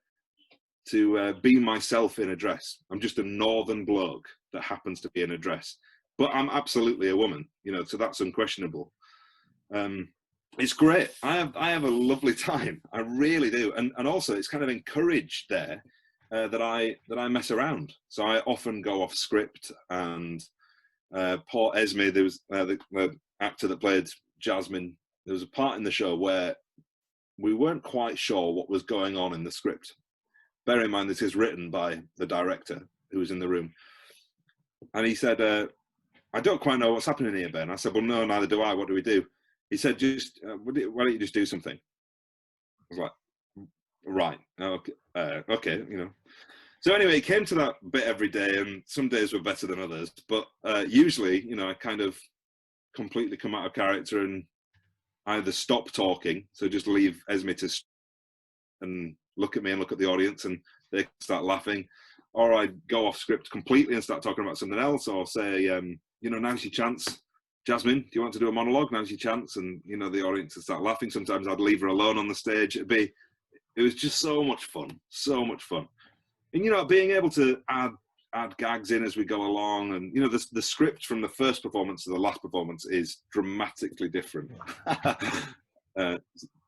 be myself in a dress. I'm just a northern bloke that happens to be in a dress, but I'm absolutely a woman, you know, so that's unquestionable. It's great. I have a lovely time. I really do. And also it's kind of encouraged there that I mess around. So I often go off script, and Paul Esme, there was the actor that played Jasmine, there was a part in the show where we weren't quite sure what was going on in the script. Bear in mind, this is written by the director who was in the room. And he said, "I don't quite know what's happening here, Ben." I said, "Well, no, neither do I. What do we do?" he said, just why don't you just do something? I was like, right, okay, okay, you know. So anyway, it came to that bit every day, and some days were better than others. But usually, you know, I kind of completely come out of character and either stop talking, so just leave Esme to and look at me and look at the audience, and they start laughing, or I go off script completely and start talking about something else, or say, you know, now's your chance, Jasmine, do you want to do a monologue? Now's your chance. And you know, the audience would start laughing. Sometimes I'd leave her alone on the stage. It was just so much fun, so much fun. And you know, being able to add gags in as we go along, and you know, the script from the first performance to the last performance is dramatically different. I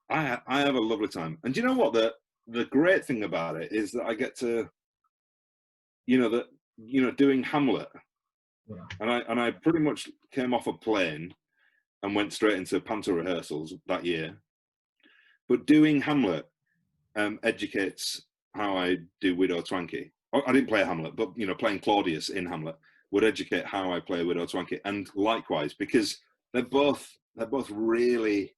have a lovely time. And do you know what, the great thing about it is that I get to, you know, doing Hamlet. Yeah. And I pretty much came off a plane and went straight into Panto rehearsals that year. But doing Hamlet educates how I do Widow Twankey. I didn't play Hamlet, but you know, playing Claudius in Hamlet would educate how I play Widow Twankey, and likewise, because they're both really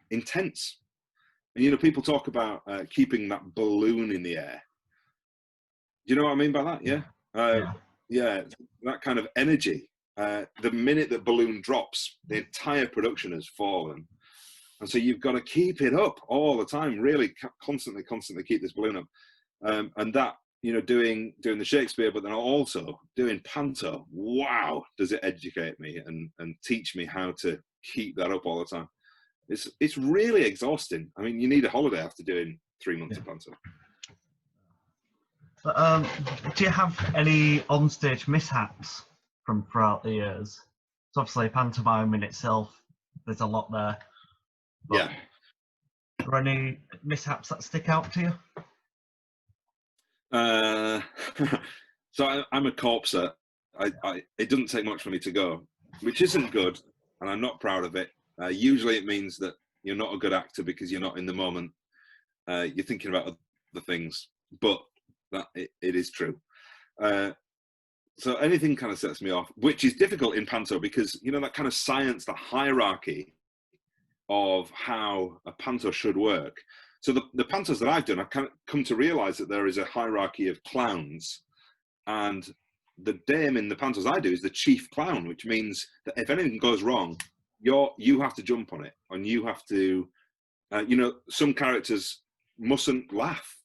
intense. And you know, people talk about keeping that balloon in the air. Do you know what I mean by that? Yeah. Yeah, that kind of energy. The minute that balloon drops, the entire production has fallen. And so you've got to keep it up all the time, really constantly keep this balloon up. And that, you know, doing the Shakespeare, but then also doing Panto, wow, does it educate me and teach me how to keep that up all the time. It's really exhausting. I mean, you need a holiday after doing 3 months of Panto. But, do you have any onstage mishaps from throughout the years? So obviously pantomime in itself, there's a lot there. Yeah. Are there any mishaps that stick out to you? So I'm a corpser. It doesn't take much for me to go, which isn't good, and I'm not proud of it. Usually it means that you're not a good actor because you're not in the moment. You're thinking about other things, but it is true. So anything kind of sets me off, which is difficult in Panto because, you know, that kind of science, that hierarchy of how a Panto should work. So the Pantos that I've done, I've kind of come to realize that there is a hierarchy of clowns, and the dame in the Pantos I do is the chief clown, which means that if anything goes wrong, you have to jump on it, and you have to, you know, some characters mustn't laugh,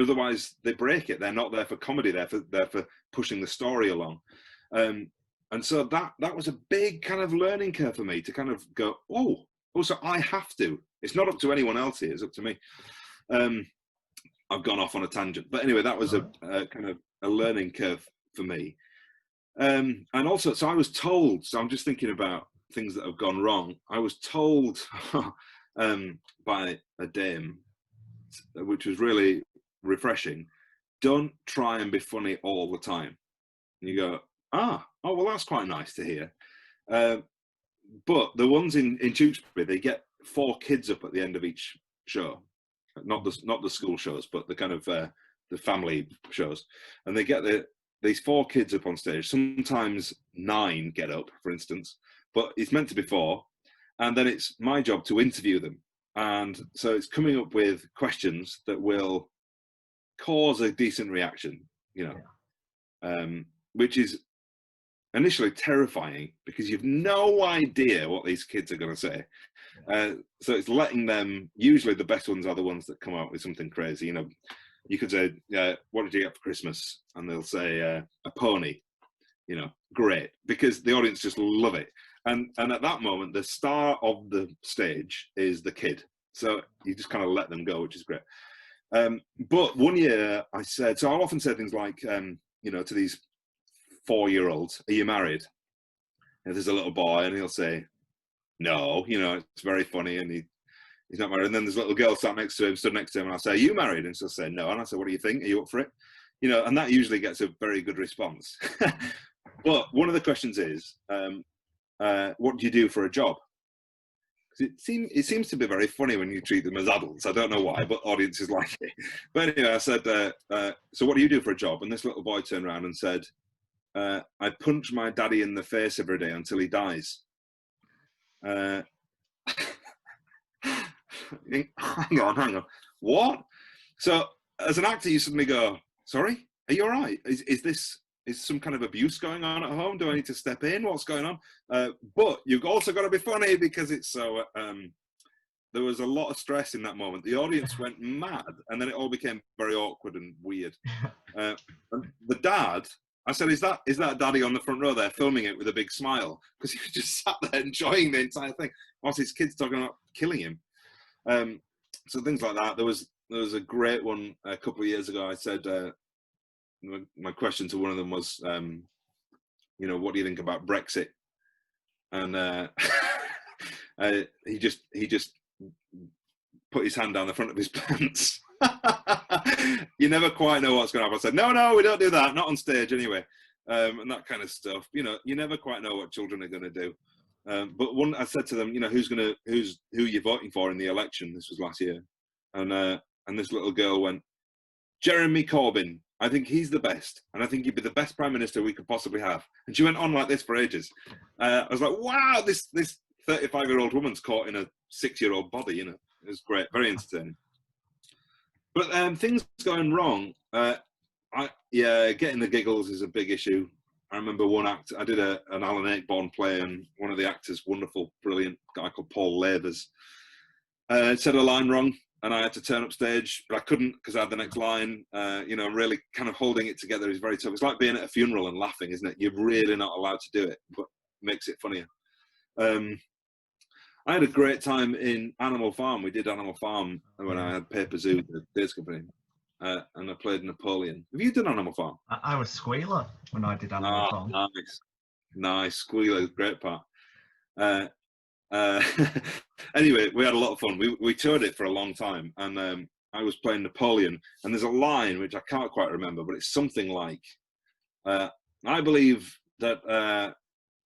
otherwise they break it. They're not there for comedy. They're for pushing the story along. And so that was a big kind of learning curve for me to kind of go, oh, so I have to. It's not up to anyone else here. It's up to me. I've gone off on a tangent, but anyway, that was a kind of a learning curve for me. And also, so I was told. So I'm just thinking about things that have gone wrong. I was told by a dame, which was really refreshing. Don't try and be funny all the time. And you go, oh, well, that's quite nice to hear. But the ones in Tewkesbury, they get 4 kids up at the end of each show, not the school shows, but the kind of the family shows, and they get these 4 kids up on stage. Sometimes 9 get up, for instance, but it's meant to be 4, and then it's my job to interview them, and so it's coming up with questions that will cause a decent reaction, you know, which is initially terrifying because you've no idea what these kids are going to say. So it's letting them, usually the best ones are the ones that come out with something crazy. You know, you could say, what did you get for Christmas? And they'll say, a pony. You know, great, because the audience just love it. And at that moment, the star of the stage is the kid. So you just kind of let them go, which is great. But one year I said, so I'll often say things like, you know, to these 4-year-olds, are you married? And there's a little boy, and he'll say, no, you know, it's very funny, and he's not married. And then there's a little girl stood next to him, and I'll say, are you married? And she'll say, no. And I say, what do you think? Are you up for it? You know, and that usually gets a very good response. But one of the questions is, what do you do for a job? Because it seems to be very funny when you treat them as adults. I don't know why, but audiences like it. But anyway, I said, so what do you do for a job? And this little boy turned around and said, I punch my daddy in the face every day until he dies. Uh, hang on. What? So as an actor, you suddenly go, sorry, are you all right? Is some kind of abuse going on at home? Do I need to step in? What's going on? But you've also got to be funny because it's so, there was a lot of stress in that moment. The audience went mad, and then it all became very awkward and weird. And the dad, I said, is that daddy on the front row there filming it with a big smile? Because he was just sat there enjoying the entire thing whilst his kids talking about killing him. So things like that. There was a great one a couple of years ago. I said, my question to one of them was, what do you think about Brexit? And he just put his hand down the front of his pants. You never quite know what's going to happen. I said, no, we don't do that, not on stage anyway, and that kind of stuff. You never quite know what children are going to do. But I said to them, who you're voting for in the election? This was last year, and this little girl went, Jeremy Corbyn. I think he's the best, and I think he'd be the best prime minister we could possibly have. And she went on like this for ages. I was like, wow, this 35-year-old woman's caught in a 6-year-old body. It was great, very entertaining. But things going wrong, getting the giggles is a big issue. I remember one act, I did an Alan Ayckbourn play, and one of the actors, wonderful, brilliant guy called Paul Labers, said a line wrong, and I had to turn up stage, but I couldn't because I had the next line. Really kind of holding it together is very tough. It's like being at a funeral and laughing, isn't it? You're really not allowed to do it, but it makes it funnier. I had a great time in Animal Farm. We did Animal Farm when I had Paper Zoo, the theatre company, and I played Napoleon. Have you done Animal Farm? I was Squealer when I did Animal Farm. Nice. Squealer, great part. Anyway, we had a lot of fun. We toured it for a long time, and I was playing Napoleon, and there's a line which I can't quite remember, but it's something like, I believe that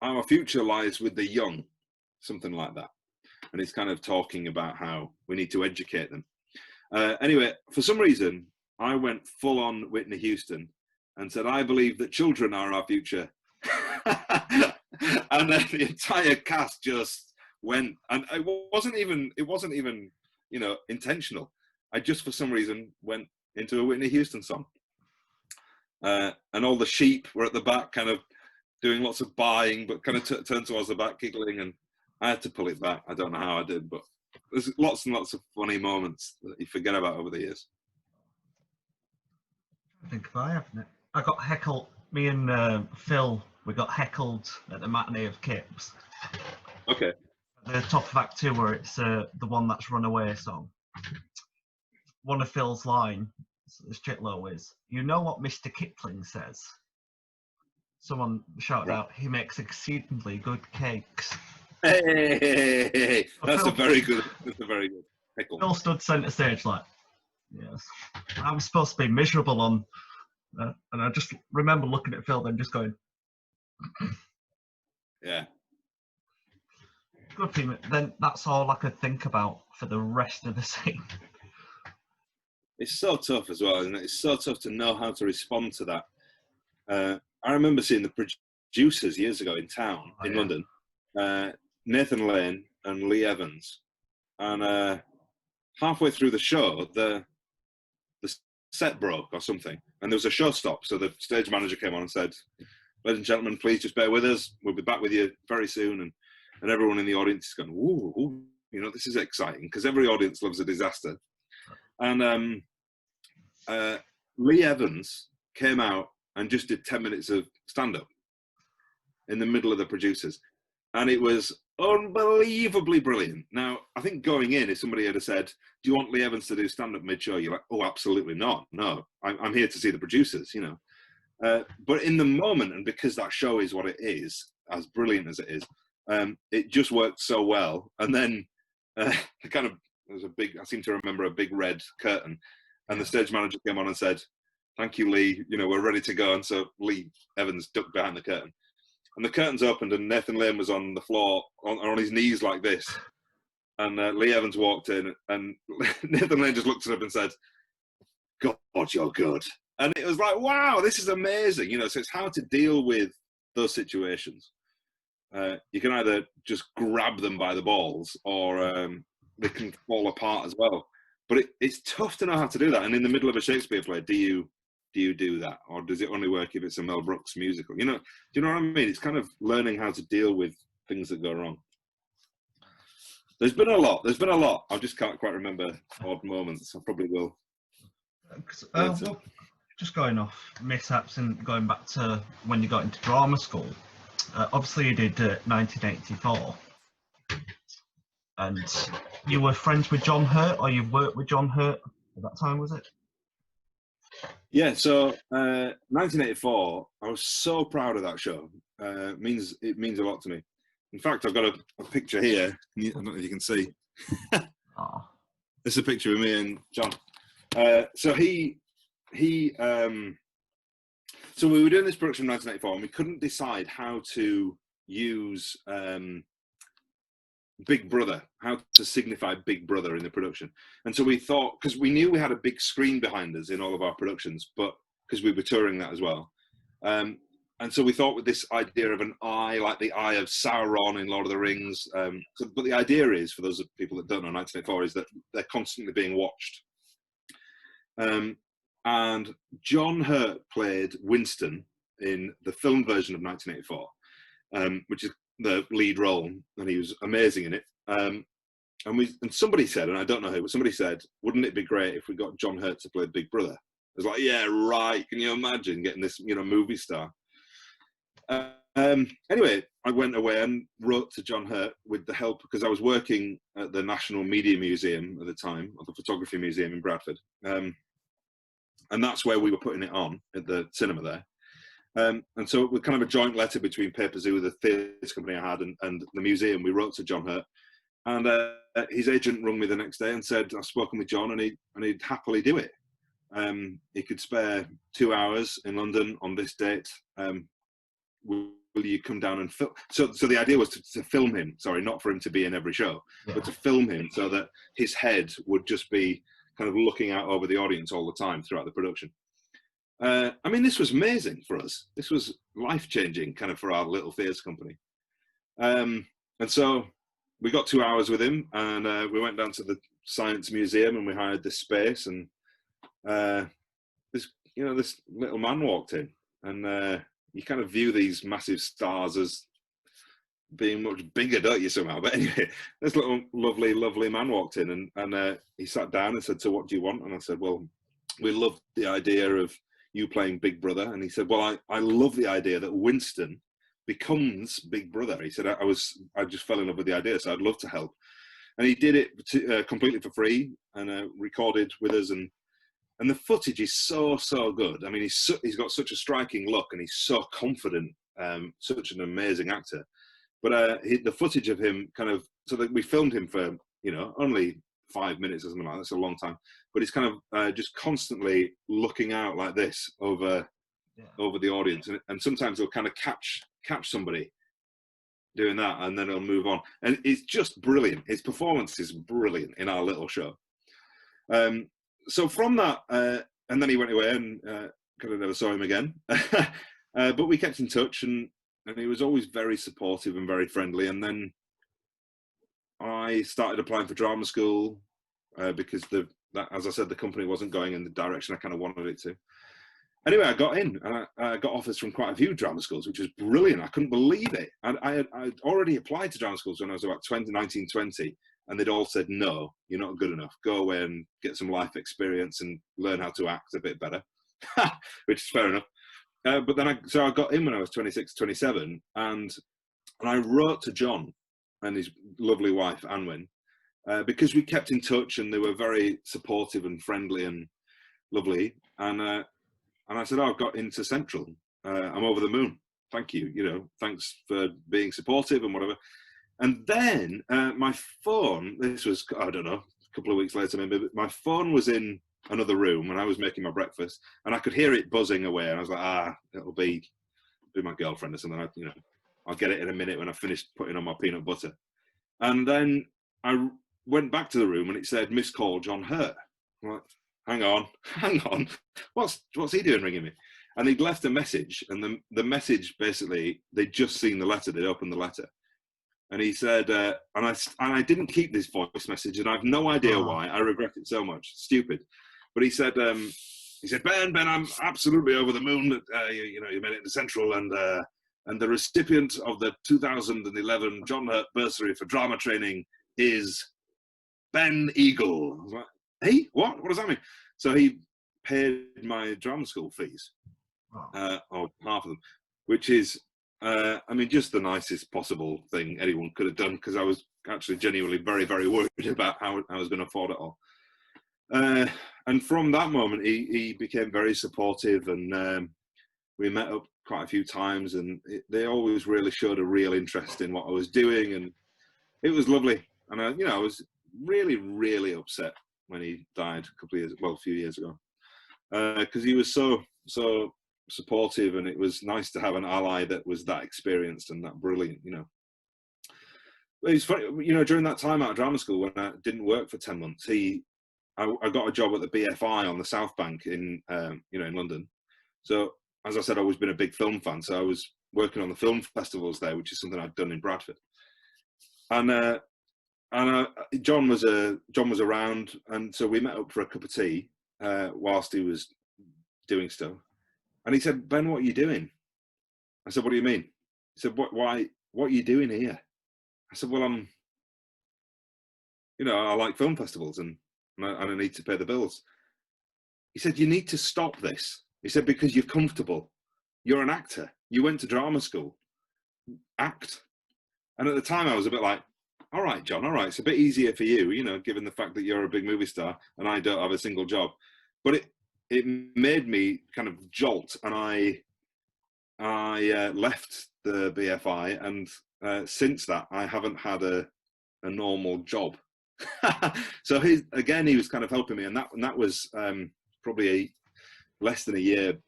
our future lies with the young, something like that. And it's kind of talking about how we need to educate them. Anyway, for some reason, I went full on Whitney Houston and said, I believe that children are our future. And then the entire cast just went, and it wasn't even intentional. I just, for some reason, went into a Whitney Houston song. And all the sheep were at the back kind of doing lots of buying, but kind of turned towards the back, giggling, and I had to pull it back. I don't know how I did, but there's lots and lots of funny moments that you forget about over the years. I think if I haven't. I got heckled. Me and Phil, we got heckled at the matinee of Kips. Okay. The top of Act 2, where it's the one that's Runaway song. One of Phil's line, this Chitlow is, you know what Mr. Kipling says? Someone shouted out, he makes exceedingly good cakes. Hey, that's a very good pickle. Phil stood centre stage like, yes, I'm supposed to be miserable on, and I just remember looking at Phil then just going, yeah. Good thing. Then that's all I could think about for the rest of the scene. It's so tough as well, isn't it? It's so tough to know how to respond to that. I remember seeing the producers years ago in town in London. Nathan Lane and Lee Evans, and halfway through the show, the set broke or something, and there was a show stop. So the stage manager came on and said, "Ladies and gentlemen, please just bear with us. We'll be back with you very soon." And everyone in the audience is going, "Ooh, this is exciting," because every audience loves a disaster. And Lee Evans came out and just did 10 minutes of stand-up in the middle of the producers, and it was unbelievably brilliant. Now, I think going in, if somebody had said, "Do you want Lee Evans to do stand-up mid-show?" You're like, "Oh, absolutely not. No, I'm here to see the producers," But in the moment, and because that show is what it is, as brilliant as it is, it just worked so well. And then I seem to remember a big red curtain, and the stage manager came on and said, "Thank you, Lee. We're ready to go." And so Lee Evans ducked behind the curtain. And the curtains opened, and Nathan Lane was on the floor, on his knees like this. And Lee Evans walked in, and Nathan Lane just looked at him and said, "God, you're good." And it was like, wow, this is amazing. So it's how to deal with those situations. you can either just grab them by the balls, or they can fall apart as well. But it's tough to know how to do that. And in the middle of a Shakespeare play, do you do that, or does it only work if it's a Mel Brooks musical? Do you know what I mean? It's kind of learning how to deal with things that go wrong. There's been a lot. I just can't quite remember odd moments. I probably will. Well, just going off mishaps and going back to when you got into drama school, obviously you did 1984, and you were friends with John Hurt, or you worked with John Hurt at that time, was it? Yeah, so 1984, I was so proud of that show. It means a lot to me. In fact, I've got a picture here. I don't know if you can see. Oh. It's a picture of me and John. So so we were doing this production in 1984, and we couldn't decide how to use Big Brother, how to signify Big Brother in the production. And so we thought, because we knew we had a big screen behind us in all of our productions, but because we were touring that as well. And so we thought with this idea of an eye, like the eye of Sauron in Lord of the Rings. But the idea is, for those people that don't know 1984, is that they're constantly being watched. And John Hurt played Winston in the film version of 1984, which is the lead role, and he was amazing in it. And somebody said, and I don't know who, but somebody said, wouldn't it be great if we got John Hurt to play Big Brother? I was like, yeah, right. Can you imagine getting this, movie star? Anyway, I went away and wrote to John Hurt with the help, because I was working at the National Media Museum at the time, or the Photography Museum in Bradford. And that's where we were putting it on, at the cinema there. And so it was kind of a joint letter between Paper Zoo, the theatre company I had, and the museum. We wrote to John Hurt, and his agent rung me the next day and said, I've spoken with John, and he'd happily do it. He could spare 2 hours in London on this date. Will you come down and film? So the idea was to film him, sorry, not for him to be in every show, but to film him so that his head would just be kind of looking out over the audience all the time throughout the production. I mean, this was amazing for us. This was life-changing kind of for our little theatre company. And so we got 2 hours with him, and we went down to the Science Museum, and we hired this space, and this little man walked in, and you kind of view these massive stars as being much bigger, don't you, somehow? But anyway, this little lovely man walked in, and he sat down and said, so what do you want? And I said, well, we love the idea of you playing Big Brother. And he said, well, I love the idea that Winston becomes Big Brother. He said, I just fell in love with the idea, so I'd love to help. And he did it completely for free, and recorded with us, and the footage is so good. I mean, he's got such a striking look, and he's so confident, such an amazing actor. But the footage of him kind of, so that we filmed him for, only 5 minutes or something like that. That's a long time. But he's kind of just constantly looking out like this over the audience. And sometimes he'll kind of catch somebody doing that, and then he'll move on. And it's just brilliant. His performance is brilliant in our little show. So from that, and then he went away, and kind of never saw him again. But we kept in touch, and he was always very supportive and very friendly. And then I started applying for drama school because as I said, the company wasn't going in the direction I kind of wanted it to. Anyway, I got in, and I got offers from quite a few drama schools, which was brilliant. I couldn't believe it. And I'd already applied to drama schools when I was about 19, 20. And they'd all said, no, you're not good enough. Go away and get some life experience and learn how to act a bit better, which is fair enough. But then I got in when I was 26, 27, and I wrote to John and his lovely wife, Anwen, because we kept in touch, and they were very supportive and friendly and lovely. And I said, I've got into Central. I'm over the moon. Thank you. Thanks for being supportive and whatever. And then my phone, this was, I don't know, a couple of weeks later maybe, but my phone was in another room when I was making my breakfast, and I could hear it buzzing away, and I was like, it'll be my girlfriend or something. I'll get it in a minute when I finished putting on my peanut butter. And then I went back to the room, and it said, missed call, John Hurt. I'm like, hang on, what's he doing ringing me? and he'd left a message, and the message basically, they'd just seen the letter, they'd opened the letter, and he said, and I didn't keep this voice message, and I've no idea why. I regret it so much. Stupid. But he said, Ben, I'm absolutely over the moon that you made it into Central, and the recipient of the 2011 John Hurt Bursary for Drama Training is Ben Eagle. I was like, hey, what? What does that mean? So he paid my drama school fees, or half of them, which is, I mean, just the nicest possible thing anyone could have done, because I was actually genuinely very, very worried about how I was going to afford it all. And from that moment, he became very supportive, and we met up quite a few times, and they always really showed a real interest in what I was doing, and it was lovely. And I was really, really upset when he died a few years ago, because he was so supportive, and it was nice to have an ally that was that experienced and that brilliant. But it's funny, during that time out of drama school, when I didn't work for 10 months, I got a job at the BFI on the South Bank in London. So as I said, I've always been a big film fan, so I was working on the film festivals there, which is something I'd done in Bradford. And John was around, and so we met up for a cup of tea whilst he was doing stuff. And he said, Ben, what are you doing? I said, what do you mean? He said, what are you doing here? I said, well, I like film festivals, and I need to pay the bills. He said, you need to stop this. He said, because you're comfortable. You're an actor. You went to drama school. Act. And at the time I was a bit like, all right, John, all right. It's a bit easier for you, given the fact that you're a big movie star and I don't have a single job. But it made me kind of jolt, and I left the BFI, and since that I haven't had a normal job. So he was kind of helping me, and that was probably less than a year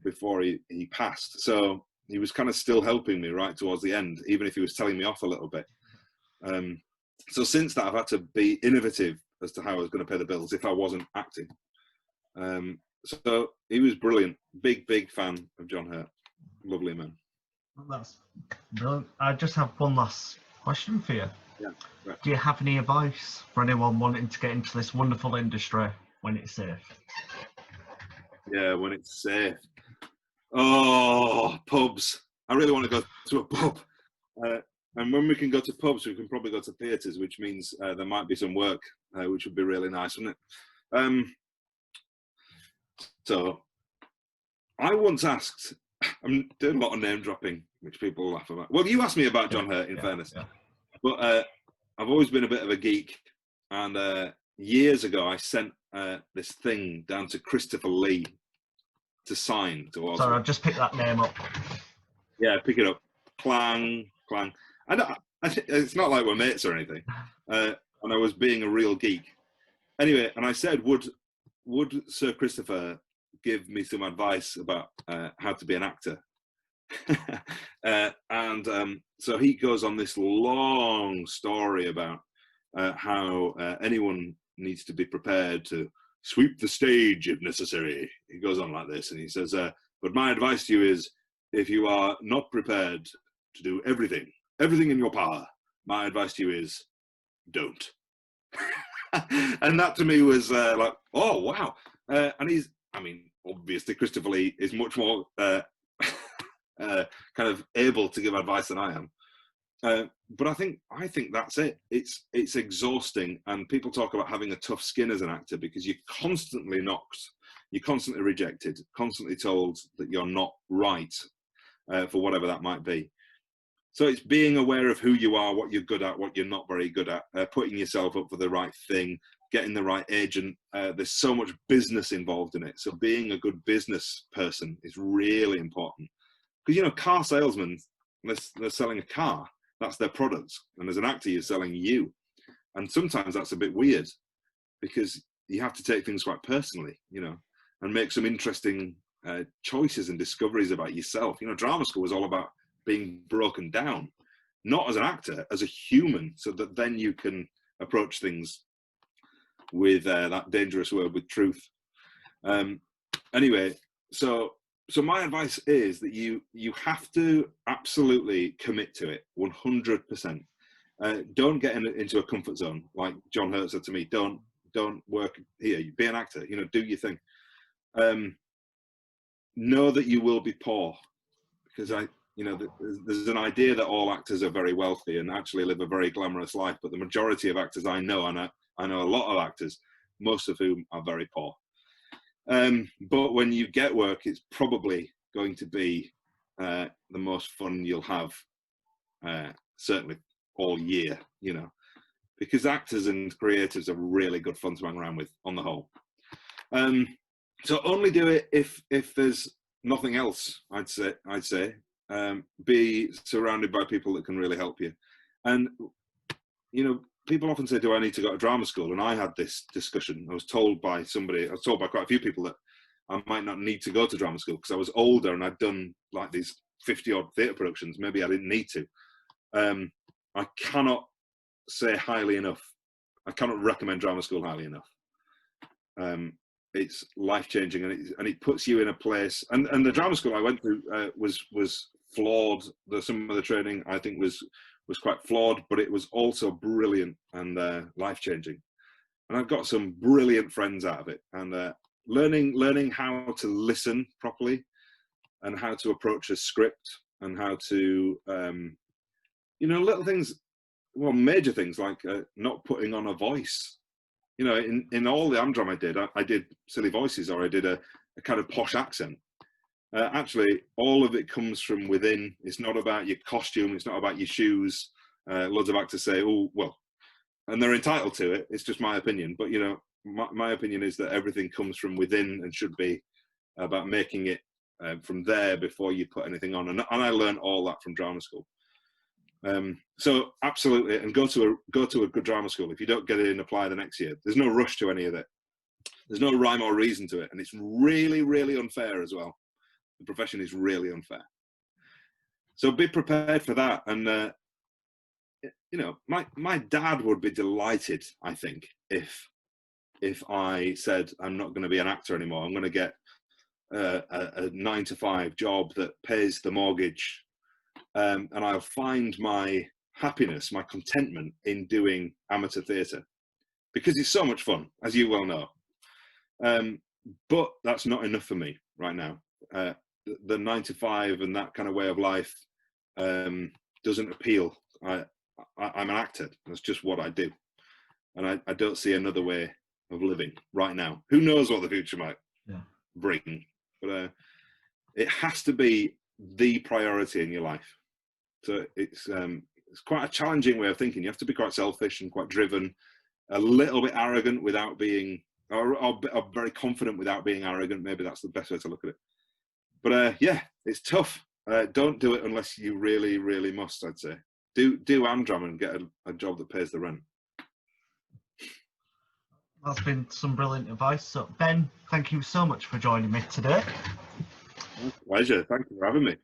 before he passed. So he was kind of still helping me right towards the end, even if he was telling me off a little bit. So since that, I've had to be innovative as to how I was going to pay the bills if I wasn't acting. So he was brilliant. Big fan of John Hurt. Lovely man. That's brilliant. I just have one last question for you. Yeah, right. Do you have any advice for anyone wanting to get into this wonderful industry when it's safe? Yeah, when it's safe. Oh, pubs. I really want to go to a pub. And when we can go to pubs, we can probably go to theatres, which means there might be some work, which would be really nice, wouldn't it? So I once asked, I'm doing a lot of name dropping, which people laugh about. Well, you asked me about John Hurt, in fairness. Yeah. But I've always been a bit of a geek. And years ago, I sent this thing down to Christopher Lee to sign. Sorry, I'll just pick that name up. Yeah, pick it up. Clang, clang. It's not like we're mates or anything. And I was being a real geek. Anyway, and I said, would Sir Christopher give me some advice about how to be an actor? So he goes on this long story about how anyone needs to be prepared to sweep the stage if necessary. He goes on like this, and he says, but my advice to you is, if you are not prepared to do everything in your power, my advice to you is, don't. And that to me was like, oh, wow. And obviously Christopher Lee is much more kind of able to give advice than I am. But I think that's it. It's exhausting, and people talk about having a tough skin as an actor because you're constantly knocked, you're constantly rejected, constantly told that you're not right for whatever that might be. So it's being aware of who you are, what you're good at, what you're not very good at, putting yourself up for the right thing, getting the right agent. There's so much business involved in it. So being a good business person is really important. Because, car salesmen, they're selling a car. That's their product. And as an actor, you're selling you. And sometimes that's a bit weird because you have to take things quite personally, and make some interesting choices and discoveries about yourself. Drama school was all about being broken down, not as an actor, as a human, so that then you can approach things with that dangerous word, with truth. Anyway, so so my advice is that you have to absolutely commit to it 100%. Don't get into a comfort zone. Like John Hurt said to me, don't work here. Be an actor. You know, do your thing. Know that you will be poor, because there's an idea that all actors are very wealthy and actually live a very glamorous life. But the majority of actors I know, and I know a lot of actors, most of whom are very poor. But when you get work, it's probably going to be the most fun you'll have, certainly all year, you know, because actors and creatives are really good fun to hang around with on the whole. So only do it if there's nothing else. I'd say be surrounded by people that can really help you. And you know, people often say, do I need to go to drama school? And I had this discussion. I was told by quite a few people that I might not need to go to drama school because I was older and I'd done like these 50-odd theatre productions. Maybe I didn't need to. I cannot say highly enough. I cannot recommend drama school highly enough. It's life-changing, and it puts you in a place. And the drama school I went to was flawed. Some of the training I think was quite flawed, but it was also brilliant and life-changing. And I've got some brilliant friends out of it. And learning how to listen properly, and how to approach a script, and how to little things, well, major things like not putting on a voice. You know, in all the Amdram I did silly voices, or I did a kind of posh accent. Actually, all of it comes from within. It's not about your costume. It's not about your shoes. Loads of actors say, oh, well, and they're entitled to it. It's just my opinion. But, you know, my opinion is that everything comes from within and should be about making it from there before you put anything on. And I learned all that from drama school. So absolutely, and go to a good drama school. If you don't get in, apply the next year. There's no rush to any of it. There's no rhyme or reason to it, and it's really, really unfair as well. The profession is really unfair. So be prepared for that. And you know, my dad would be delighted, I think, if I said I'm not going to be an actor anymore. I'm going to get a 9-to-5 job that pays the mortgage. And I'll find my happiness, my contentment in doing amateur theatre, because it's so much fun, as you well know. But that's not enough for me right now. The 9-to-5 and that kind of way of life doesn't appeal. I'm an actor. That's just what I do. And I don't see another way of living right now. Who knows what the future might bring? But it has to be the priority in your life. So it's quite a challenging way of thinking. You have to be quite selfish and quite driven, a little bit arrogant without being, or very confident without being arrogant. Maybe that's the best way to look at it. But yeah, it's tough. Don't do it unless you really, really must, I'd say. Do Amdram and get a job that pays the rent. That's been some brilliant advice. So Ben, thank you so much for joining me today. Pleasure. Thank you for having me.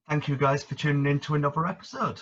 Thank you guys for tuning in to another episode.